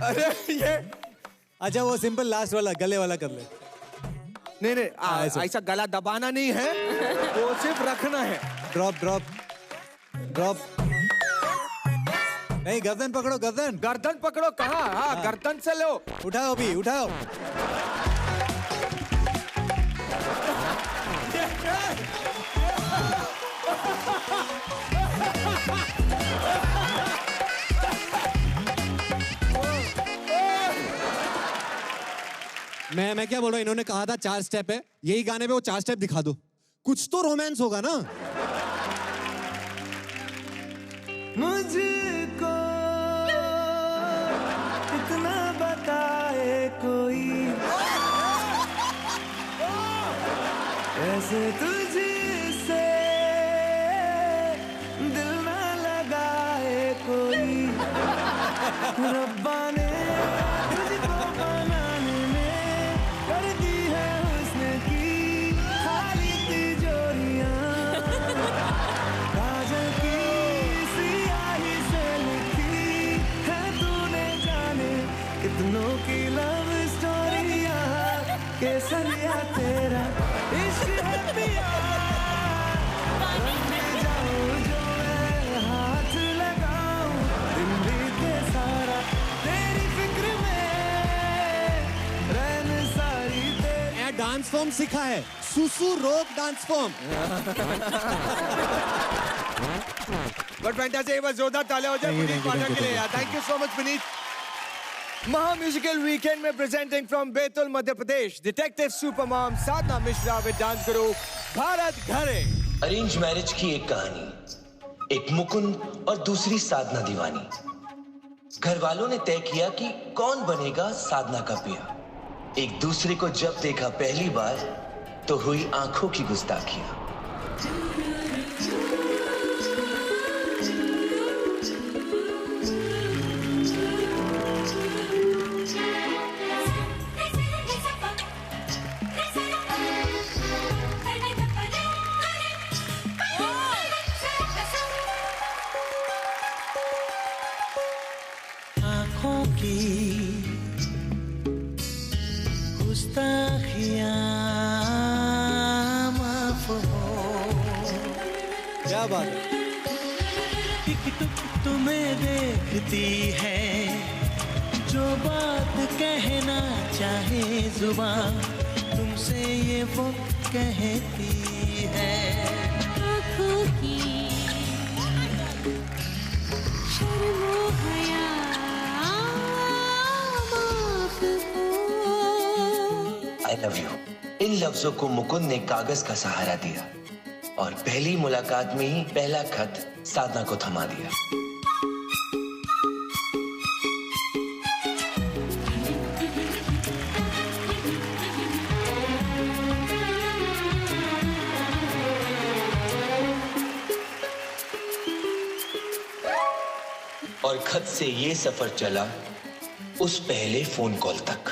अरे ये अच्छा, वो सिंपल लास्ट वाला गले वाला कर ले। नहीं, ऐसा गला दबाना नहीं है, वो सिर्फ रखना है। Drop drop drop. नहीं, गर्दन पकड़ो, गर्दन। गर्दन पकड़ो कहाँ? हाँ, गर्दन से लो। उठाओ अभी, उठाओ। मैं क्या बोल रहा हूँ, इन्होंने कहा था 4 स्टेप है, यही गाने पे वो 4 स्टेप दिखा दो, कुछ तो रोमांस होगा ना। मुझको इतना बताए कोई, ऐसे तुझसे दिल ना लगाए कोई, रब्बा ने तुझको बनाने में कर दी है हुस्न की खाली तिजोरियां, काजल की सियाही से लिखी है तूने जाने कितनों की लव स्टोरियां, केसरिया तेरा इश्क है पिया, रंग जाऊं जो मैं हाथ लगाऊं, दिन बीते सारा तेरी फिक्र में, रहन सारी तेरी। डांस फॉर्म सीखा है, सुसु रोक डांस फॉर्म। बट फैंटास्टिक, एक बार जोरदार तालियां हो जाए पुनीत पाठक के लिए। Thank you so much Puneet. महा म्यूजिकल वीकेंड में presenting from Betul Madhya Pradesh, detective super mom Sadhana Mishra with dance गुरु भारत घरे। अरेंज मैरिज की एक कहानी, एक मुकुंद और दूसरी साधना दीवानी। घर वालों ने तय किया कि कौन बनेगा साधना का पिया। एक दूसरे को जब देखा पहली बार तो हुई आंखों की गुस्ताखियां। आँखों की गुस्ताखियां माफ हो। क्या बात है? टिक टुक तुम्हें देखती है, जो बात कहना चाहे जुबान तुमसे ये वो कहती है। आँखों की शर्मो हया माफ हो। आई लव यू, इन लफ्जों को मुकुंद ने कागज का सहारा दिया और पहली मुलाकात में ही पहला खत साधना को थमा दिया। और खत से ये सफर चला उस पहले फोन कॉल तक।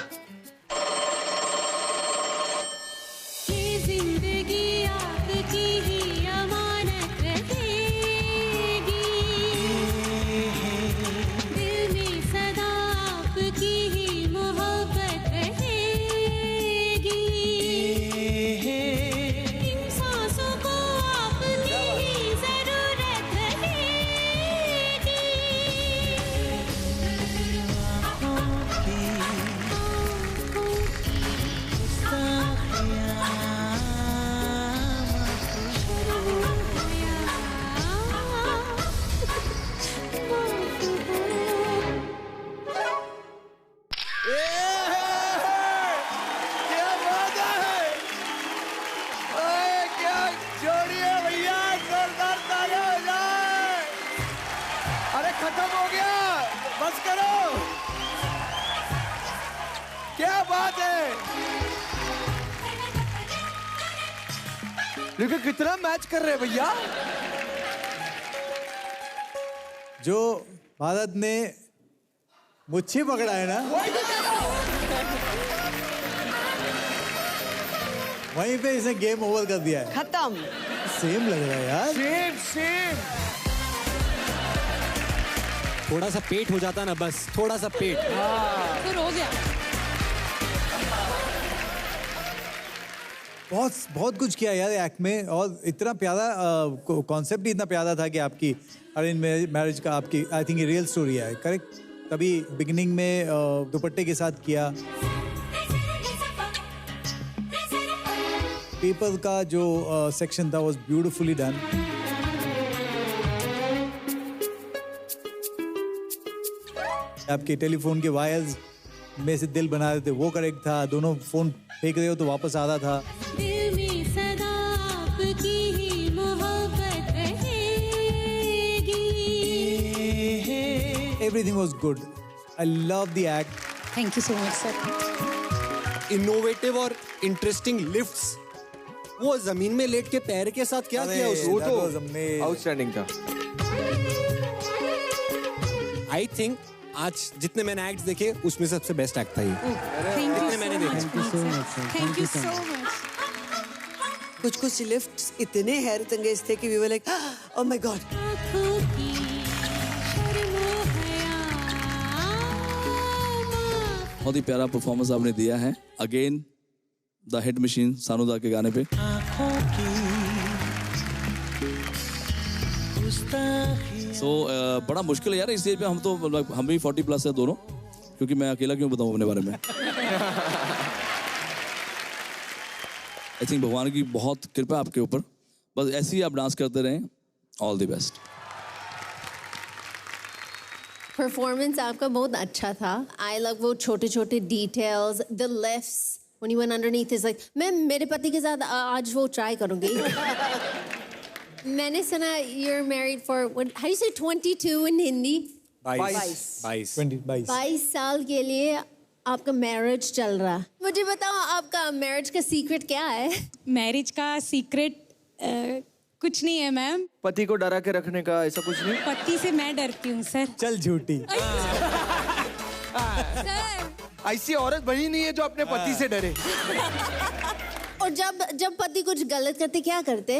ये जिंदगी आपकी ही अमानत रहेगी, दिल में सदा आपकी ही मोहब्बत रहेगी, इन सांसों को आपकी ही जरूरत रहेगी। क्या बात है? ओए, क्या जोड़ी है भैया, जोरदार तालियां हो जाए। अरे खत्म हो गया, बस करो। क्या बात है? लेकिन कितना मैच कर रहे हैं भैया। जो भारत ने मुच्छी पकड़ा है ना, वहीं पे इसे गेम ओवर कर दिया है। खत्म। सेम लग रहा है यार। Same same. थोड़ा सा पेट हो जाता ना, बस थोड़ा सा पेट। फिर हो गया। बहुत कुछ किया यार एक्ट में, और इतना प्यारा कॉन्सेप्ट ही इतना प्यारा था कि आपकी अरेंज मैरिज का आपकी आई थिंक ये रियल स्टोरी है, करेक्ट? तभी बिगिनिंग में दुपट्टे के साथ किया। पेपर का जो सेक्शन था वाज ब्यूटीफुली डन। आपके टेलीफोन के वायर्स में से दिल बना रहे थे वो करेक्ट था, दोनों फोन फेंक रहे हो तो वापस आ रहा था। दिल में सदा आपकी ही मोहब्बत रहेगी। Everything was good. I love the act. Thank you so much, sir. Innovative और इंटरेस्टिंग लिफ्ट्स। वो जमीन में लेट के पैर के साथ क्या किया उसने? वो तो आउटस्टैंडिंग था। आई थिंक आज जितने मैंने एक्ट्स देखे उसमें सबसे बेस्ट एक्ट था ये। जितने मैंने देखे। Thank you so much. कुछ लिफ्ट्स इतने हैरत अंगेज थे कि we were like oh my god. बहुत ही प्यारा परफॉर्मेंस आपने दिया है। अगेन द हिट मशीन सानूदा के गाने पे। बड़ा मुश्किल है यार इस स्टेज पे, हम तो हम भी 40 प्लस है दोनों, क्योंकि मैं अकेला क्यों बताऊं अपने बारे में। आई थिंक भगवान की बहुत कृपा आपके ऊपर, बस ऐसे ही आप डांस करते रहें। All the best. परफॉर्मेंस आपका बहुत अच्छा था। आई लव वो छोटे छोटे details, the lifts when you went underneath is like मैं मेरे पति के साथ आज वो ट्राई करूंगी। मैंने सुना you're married for what, how do you say 22 in Hindi? 22 साल के लिए आपका मैरिज चल रहा। मुझे बताओ आपका मैरिज का सीक्रेट क्या है? मैरिज का सीक्रेट कुछ नहीं है मैम। पति को डरा के रखने का ऐसा कुछ नहीं? पति से मैं डरती हूँ सर। चल झूठी। ऐसी औरत बनी नहीं है जो अपने पति से डरे। और जब पति कुछ गलत करते क्या करते?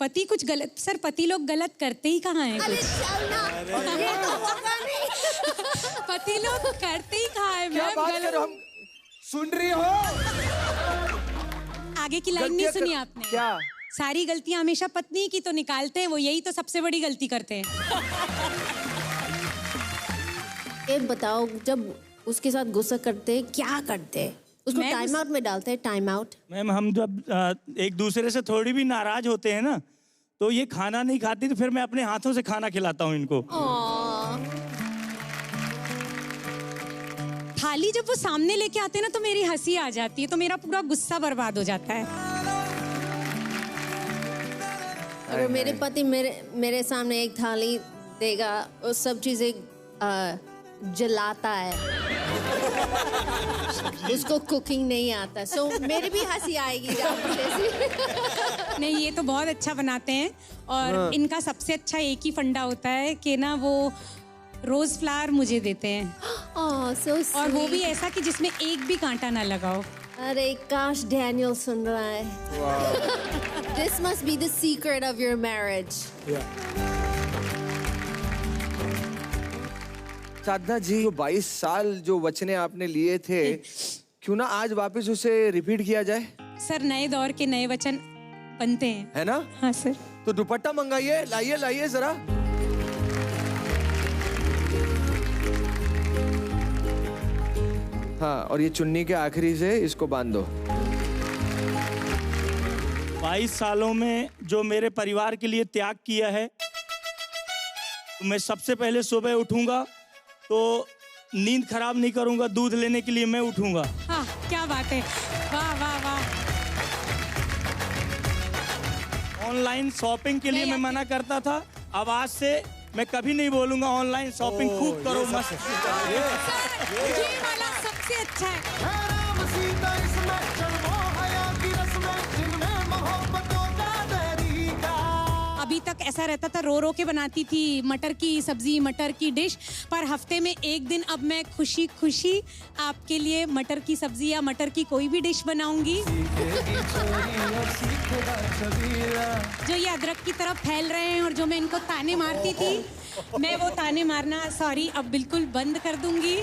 पति कुछ गलत, सर पति लोग गलत करते ही कहाँ हैं? पति लोग करते ही कहाँ हैं? क्या बात कर रहे हो? हम सुन रही हो? आगे की लाइन नहीं सुनी आपने? क्या? सारी गलतियां हमेशा पत्नी की तो निकालते हैं, वो यही तो सबसे बड़ी गलती करते हैं। ये बताओ जब उसके साथ गुस्सा करते क्या करते? उसको टाइम आउट में डालते हैं? टाइम आउट मैम, हम जब एक दूसरे से थोड़ी भी नाराज होते हैं ना, तो ये खाना नहीं खाती तो फिर मैं अपने हाथों से खाना खिलाता हूँ इनको। थाली जब वो सामने लेके आते हैं ना तो मेरी हंसी आ जाती है, तो मेरा पूरा गुस्सा बर्बाद हो जाता है। अगर मेरे पति मेरे सामने एक थाली देगा, वो सब चीजें जलाता है। उसको कुकिंग नहीं आता, सो मेरी भी हंसी आएगी नहीं, ये तो बहुत अच्छा बनाते हैं। और इनका सबसे अच्छा एक ही फंडा होता है कि ना वो रोज फ्लावर मुझे देते हैं। और वो भी ऐसा कि जिसमें एक भी कांटा ना लगाओ। अरे काश डैनियल सुन रहा है। This must be the secret of your marriage. साधना जी, जो 22 साल जो वचने आपने लिए थे, क्यों ना आज वापस उसे रिपीट किया जाए? सर नए दौर के नए वचन बनते हैं, है ना? हाँ सर। तो दुपट्टा मंगाइए, लाइए जरा। हाँ, और ये चुन्नी के आखिरी से इसको बांध दो। 22 सालों में जो मेरे परिवार के लिए त्याग किया है, मैं सबसे पहले सुबह उठूंगा तो नींद खराब नहीं करूंगा, दूध लेने के लिए मैं उठूंगा। हाँ, क्या बात है, वाह वाह वाह। ऑनलाइन शॉपिंग के लिए मैं मना करता था, अब आज से मैं कभी नहीं बोलूंगा ऑनलाइन शॉपिंग खूब करो मस्त। ये वाला सबसे अच्छा है। अभी तक ऐसा रहता था, रो रो के बनाती थी मटर की सब्जी, मटर की डिश, पर हफ्ते में एक दिन अब मैं खुशी खुशी आपके लिए मटर की सब्जी या मटर की कोई भी डिश बनाऊंगी। जो ये अदरक की तरफ फैल रहे हैं और जो मैं इनको ताने मारती थी, मैं वो ताने मारना सॉरी अब बिल्कुल बंद कर दूंगी।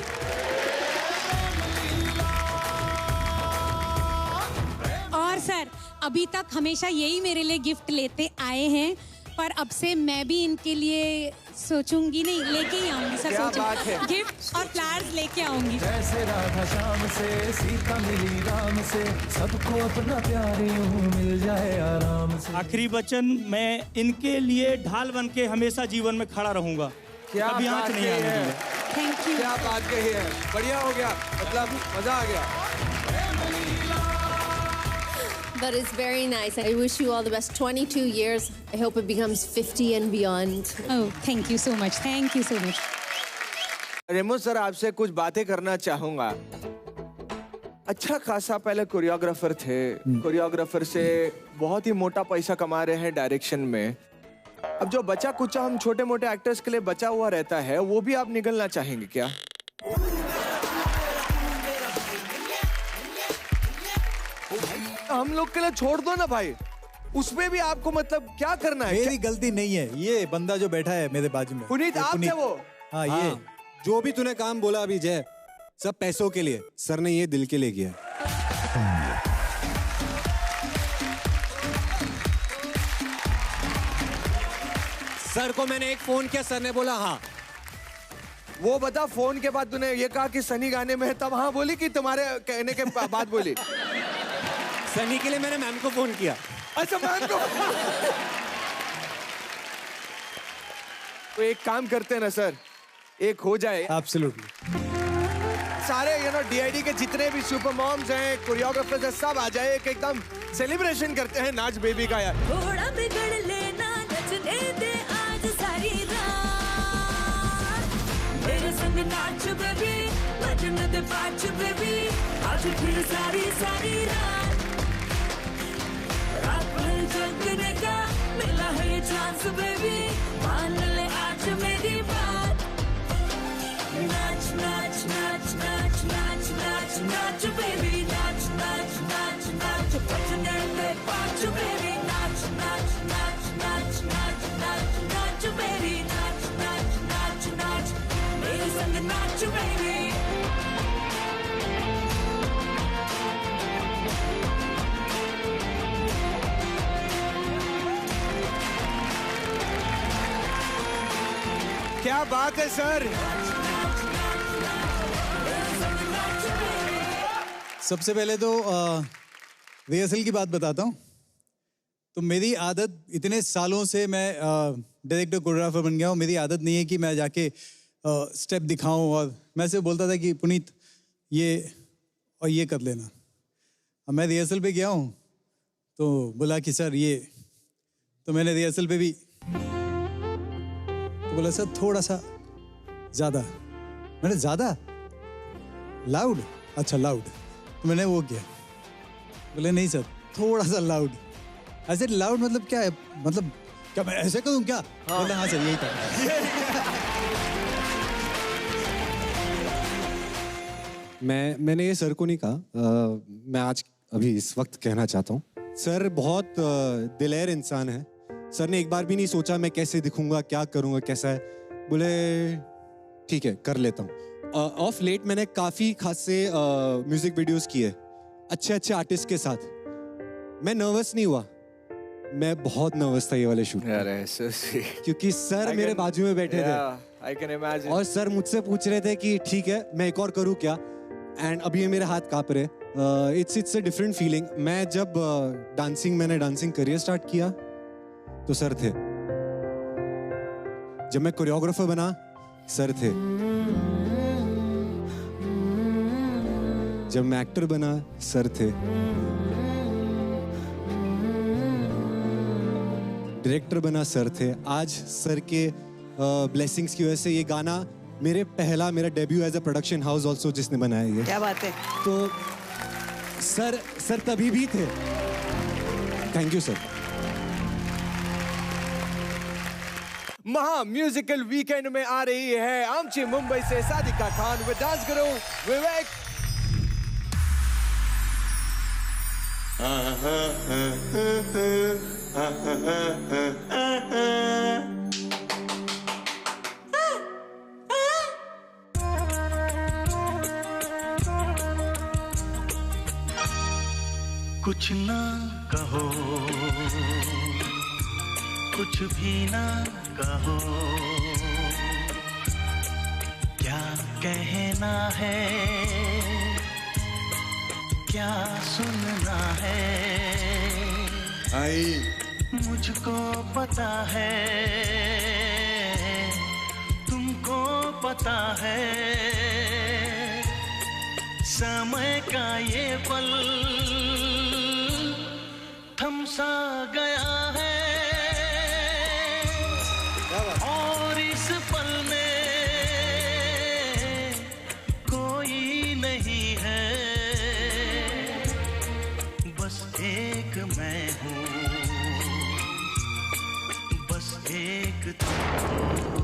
और सर अभी तक हमेशा यही मेरे लिए गिफ्ट लेते आए हैं, पर अब से मैं भी इनके लिए सोचूंगी नहीं, लेके ही आऊंगी सर। क्या बात है। गिफ्ट और फ्लावर्स लेके आऊंगी। जैसे राधा श्याम से सीता मिली राम से, सबको अपना प्यार यूं मिल जाए आराम से। आखिरी वचन, मैं इनके लिए ढाल बन के हमेशा जीवन में खड़ा रहूंगा। क्या कभी आंच बात नहीं कही आने है। दूंगा। Thank you. क्या बात कही है, बढ़िया हो गया, मतलब मजा आ गया। But it's very nice. I wish you all the best. 22 years. I hope it becomes 50 and beyond. Oh, thank you so much. Thank you so much. Remo sir, आपसे कुछ बातें करना चाहूंगा। अच्छा खासा पहले कोरियोग्राफर थे, कोरियोग्राफर से बहुत ही मोटा पैसा कमा रहे हैं डायरेक्शन में। अब जो बचा कुचा हम छोटे मोटे एक्टर्स के लिए बचा हुआ रहता है, वो भी आप निगलना चाहेंगे क्या? हम लोग के लिए छोड़ दो ना भाई, उसमें भी आपको मतलब क्या करना है? मेरी गलती नहीं है, ये बंदा जो बैठा है मेरे बाजू में, पुनीत, आप थे वो? हाँ, ये जो भी तूने काम बोला अभी जय, सब पैसों के लिए, सर ने ये दिल के लिए किया। सर को मैंने एक फोन किया, सर ने बोला हाँ। वो बता, फोन के बाद तूने ये कहा कि सनी गाने में है, तब हाँ बोली कि तुम्हारे कहने के बाद बोली? सनी के लिए मैंने मैम को फोन किया। अच्छा, मैम को। तो एक काम करते हैं ना सर, एक हो जाए। एब्सोल्युटली। सारे डीआईडी के जितने भी सुपर मॉम्स हैं, कोरियोग्राफर्स हैं, सब आ जाए, एक एकदम सेलिब्रेशन करते हैं नाच बेबी का यार। थोड़ा बिगड़ लेना, नचने दे आज सारी रात, मेरे संग नाच बेबी, बजने दे पाँच बेबी, आज फिर सारी सारी रात, रात भर जगने का मिला है ये चांस बेबी, मान ले आज मेरी बात, नाच नाच नाच नाच नाच नाच नाच बेबी, नाच नाच नाच नाच, बजने दे पाँच बेबी, नाच नाच नाच नाच नाच नाच नाच बेबी, नाच नाच नाच नाच, मेरे संग नाच बेबी। क्या बात है सर। सबसे पहले तो रिहर्सल की बात बताता हूँ। तो मेरी आदत, इतने सालों से मैं डायरेक्टर कोरियोग्राफर बन गया हूँ, मेरी आदत नहीं है कि मैं जाके स्टेप दिखाऊं, और मैं सिर्फ बोलता था कि पुनीत ये और ये कर लेना। अब मैं रिहर्सल पे गया हूँ तो बोला कि सर ये, तो मैंने रिहर्सल पे भी तो बोला सर थोड़ा सा ज़्यादा, मैंने ज़्यादा लाउड, अच्छा लाउड, तो मैंने वो किया, बोले नहीं सर थोड़ा सा लाउड। ऐसे लाउड मतलब क्या है, मतलब क्या मैं ऐसे करूँ क्या? बोले हाँ सर यही था। मैंने ये सर को नहीं कहा, मैं आज अभी इस वक्त कहना चाहता हूँ, सर बहुत दिलेर इंसान है। सर ने एक बार भी नहीं सोचा मैं कैसे दिखूंगा, क्या करूंगा, कैसा है, बोले ठीक है कर लेता हूँ। ऑफ लेट मैंने काफ़ी खासे म्यूजिक वीडियोस किए अच्छे अच्छे आर्टिस्ट के साथ। मैं नर्वस नहीं हुआ, मैं बहुत नर्वस था ये वाले शूट क्योंकि सर मेरे बाजू में बैठे थे। I can imagine. और सर मुझसे पूछ रहे थे कि ठीक है मैं एक और करूँ क्या, एंड अभी ये मेरे हाथ कांप रहे। It's a different feeling. मैं जब मैंने डांसिंग करियर स्टार्ट किया तो सर थे, जब मैं कोरियोग्राफर बना सर थे, जब मैं एक्टर बना सर थे, डायरेक्टर बना सर थे। आज सर के ब्लेसिंग्स की वजह से ये गाना मेरा debut as a production house also जिसने बनाया ये। क्या बात है। तो सर तभी भी थे। Thank you sir. महा म्यूजिकल वीकेंड में आ रही है आमची मुंबई से सादिका खान विद डांस गुरु विवेक। कुछ ना कहो, कुछ भी ना कहो, क्या कहना है, क्या सुनना है, मुझको पता है, तुमको पता है, समय का ये पल थम सा गया है, और इस पल में कोई नहीं है, बस एक मैं हूँ, बस एक तुम हो।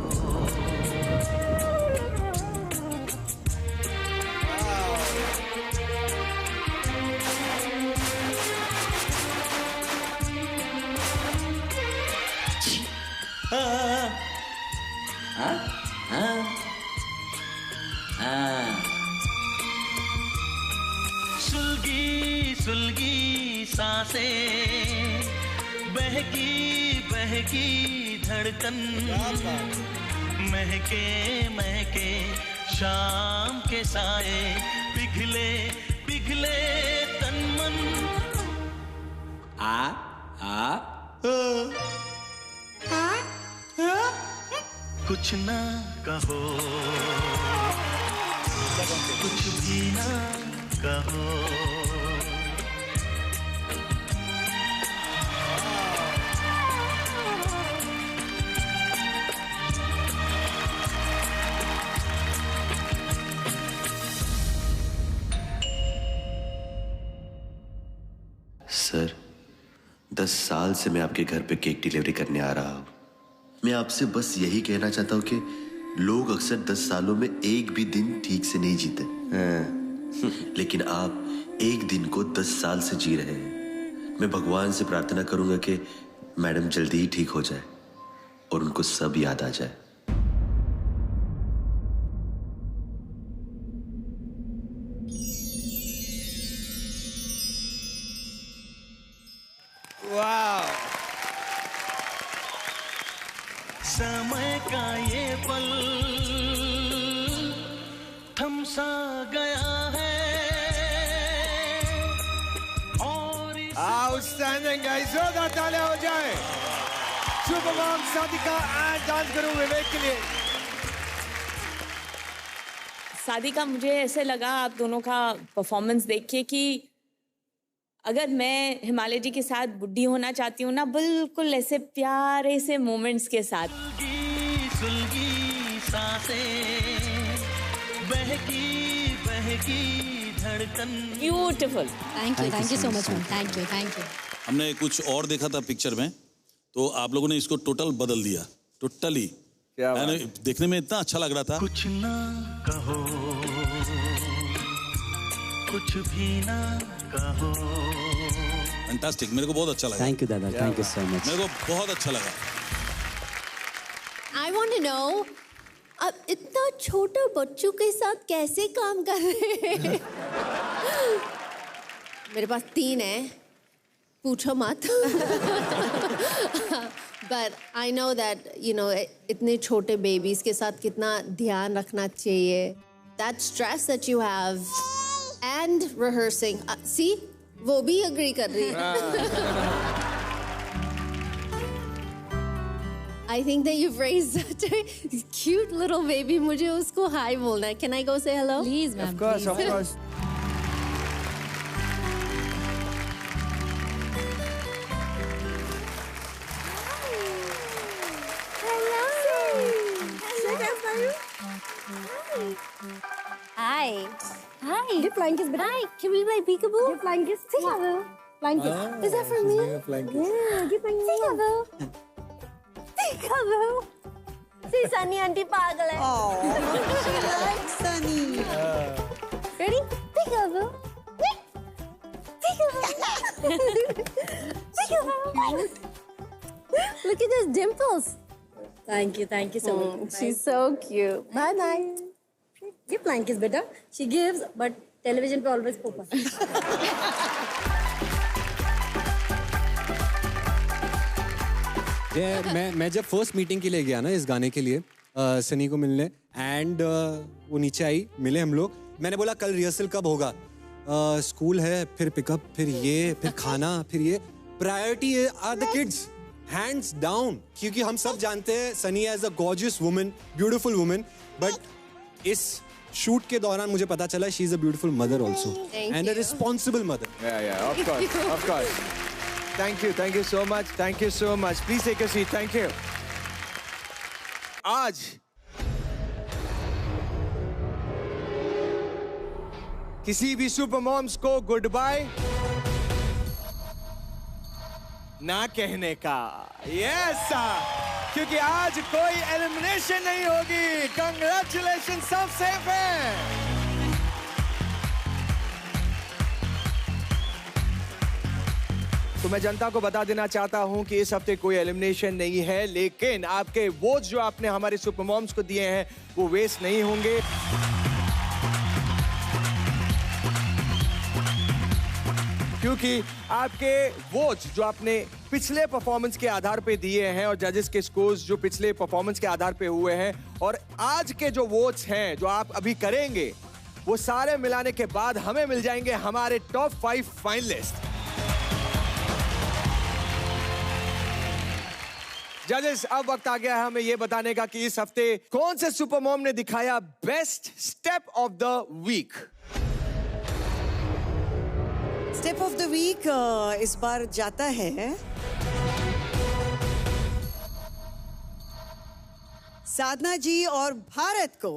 सुलगी सुलगी सांसें, बहकी बहकी धड़कन, महके महके शाम के साए, पिघले पिघले तन मन। कुछ ना कहो, कुछ भी ना कहो, सर 10 साल से मैं आपके घर पे केक डिलीवरी करने आ रहा हूँ। मैं आपसे बस यही कहना चाहता हूँ कि लोग अक्सर 10 सालों में एक भी दिन ठीक से नहीं जीते, लेकिन आप एक दिन को 10 साल से जी रहे हैं। मैं भगवान से प्रार्थना करूंगा कि मैडम जल्दी ही ठीक हो जाए और उनको सब याद आ जाए। वाह, समय का ये पल थम सा गया है, और आउटस्टैंडिंग गाइस, जोरदार तालियां हो जाए। शुभम सादिका एंड डांस करूं विवेक के लिए। सादिका, मुझे ऐसे लगा आप दोनों का परफॉर्मेंस देख के कि अगर मैं हिमालय जी के साथ बुड्ढी होना चाहती हूँ ना, बिल्कुल ऐसे प्यारे से मोमेंट्स के साथ। सुलगी सांसें, बहकी बहकी धड़कन। Beautiful. Thank you so much ma'am, thank you. हमने कुछ और देखा था पिक्चर में, तो आप लोगों ने इसको टोटल बदल दिया, टोटली। क्या देखने में इतना अच्छा लग रहा था। कुछ ना कहो, कुछ भी ना कहो। फैंटास्टिक, मेरे को बहुत अच्छा लगा। थैंक यू दादा, थैंक यू सो मच। मेरे को बहुत अच्छा लगा। I want to know, अब इतना छोटा बच्चों के साथ कैसे काम कर रहे हैं? मेरे पास 3 है, पूछो मत। But I know that, you know, इतने छोटे बेबीज के साथ कितना ध्यान रखना चाहिए. That stress that you have and rehearsing. See, वो भी agree कर रही है. I think that you've raised such a cute little baby. मुझे उसको hi बोलना है. Can I go say hello? Please, ma'am. Of course, of course. Hi. Hi. Give flying kiss. Hi. Can we play peekaboo? Give flying kiss. Say hello. Flying kiss. Is that for me? Yeah, give flying kiss. Say hello. Peekaboo. See, Sunny auntie pagal hai. Oh, she likes Sunny. Ready? Peekaboo. Peekaboo. Peekaboo. Look at those dimples. Thank you so much. She's so cute. Bye bye. Give flying kiss, beta. She gives, but television pe always popa. मैं जब first meeting के लिए गया ना इस गाने के लिए सनी को मिलने एंड वो नीचे आई, मिले हम लोग। मैंने बोला कल रिहर्सल कब होगा? स्कूल है, फिर पिकअप, फिर ये, फिर खाना, फिर ये। Priority are the kids, hands down. क्योंकि हम सब जानते हैं Sunny as a gorgeous woman, beautiful woman, but इस शूट के दौरान मुझे पता चला she is a beautiful mother also and a responsible mother. Of course. Thank you so much. Please take a seat. Thank you. आज किसी भी सुपर मॉम्स को गुड बाय ना कहने का। यस क्योंकि आज कोई एलिमिनेशन नहीं होगी। कंग्रेचुलेशन, सब सेफ है। तो मैं जनता को बता देना चाहता हूं कि इस हफ्ते कोई एलिमिनेशन नहीं है, लेकिन आपके वोट्स जो आपने हमारे सुपर मॉम्स को दिए हैं वो वेस्ट नहीं होंगे। क्योंकि आपके वोट्स जो आपने पिछले परफॉर्मेंस के आधार पे दिए हैं और जजेस के स्कोर्स जो पिछले परफॉर्मेंस के आधार पे हुए हैं और आज के जो वोट्स हैं जो आप अभी करेंगे, वो सारे मिलाने के बाद हमें मिल जाएंगे हमारे टॉप 5 फाइनलिस्ट। जजेस, अब वक्त आ गया है हमें ये बताने का कि इस हफ्ते कौन से सुपर मॉम ने दिखाया best step of the week. Step of the week इस बार जाता है साधना जी और भारत को।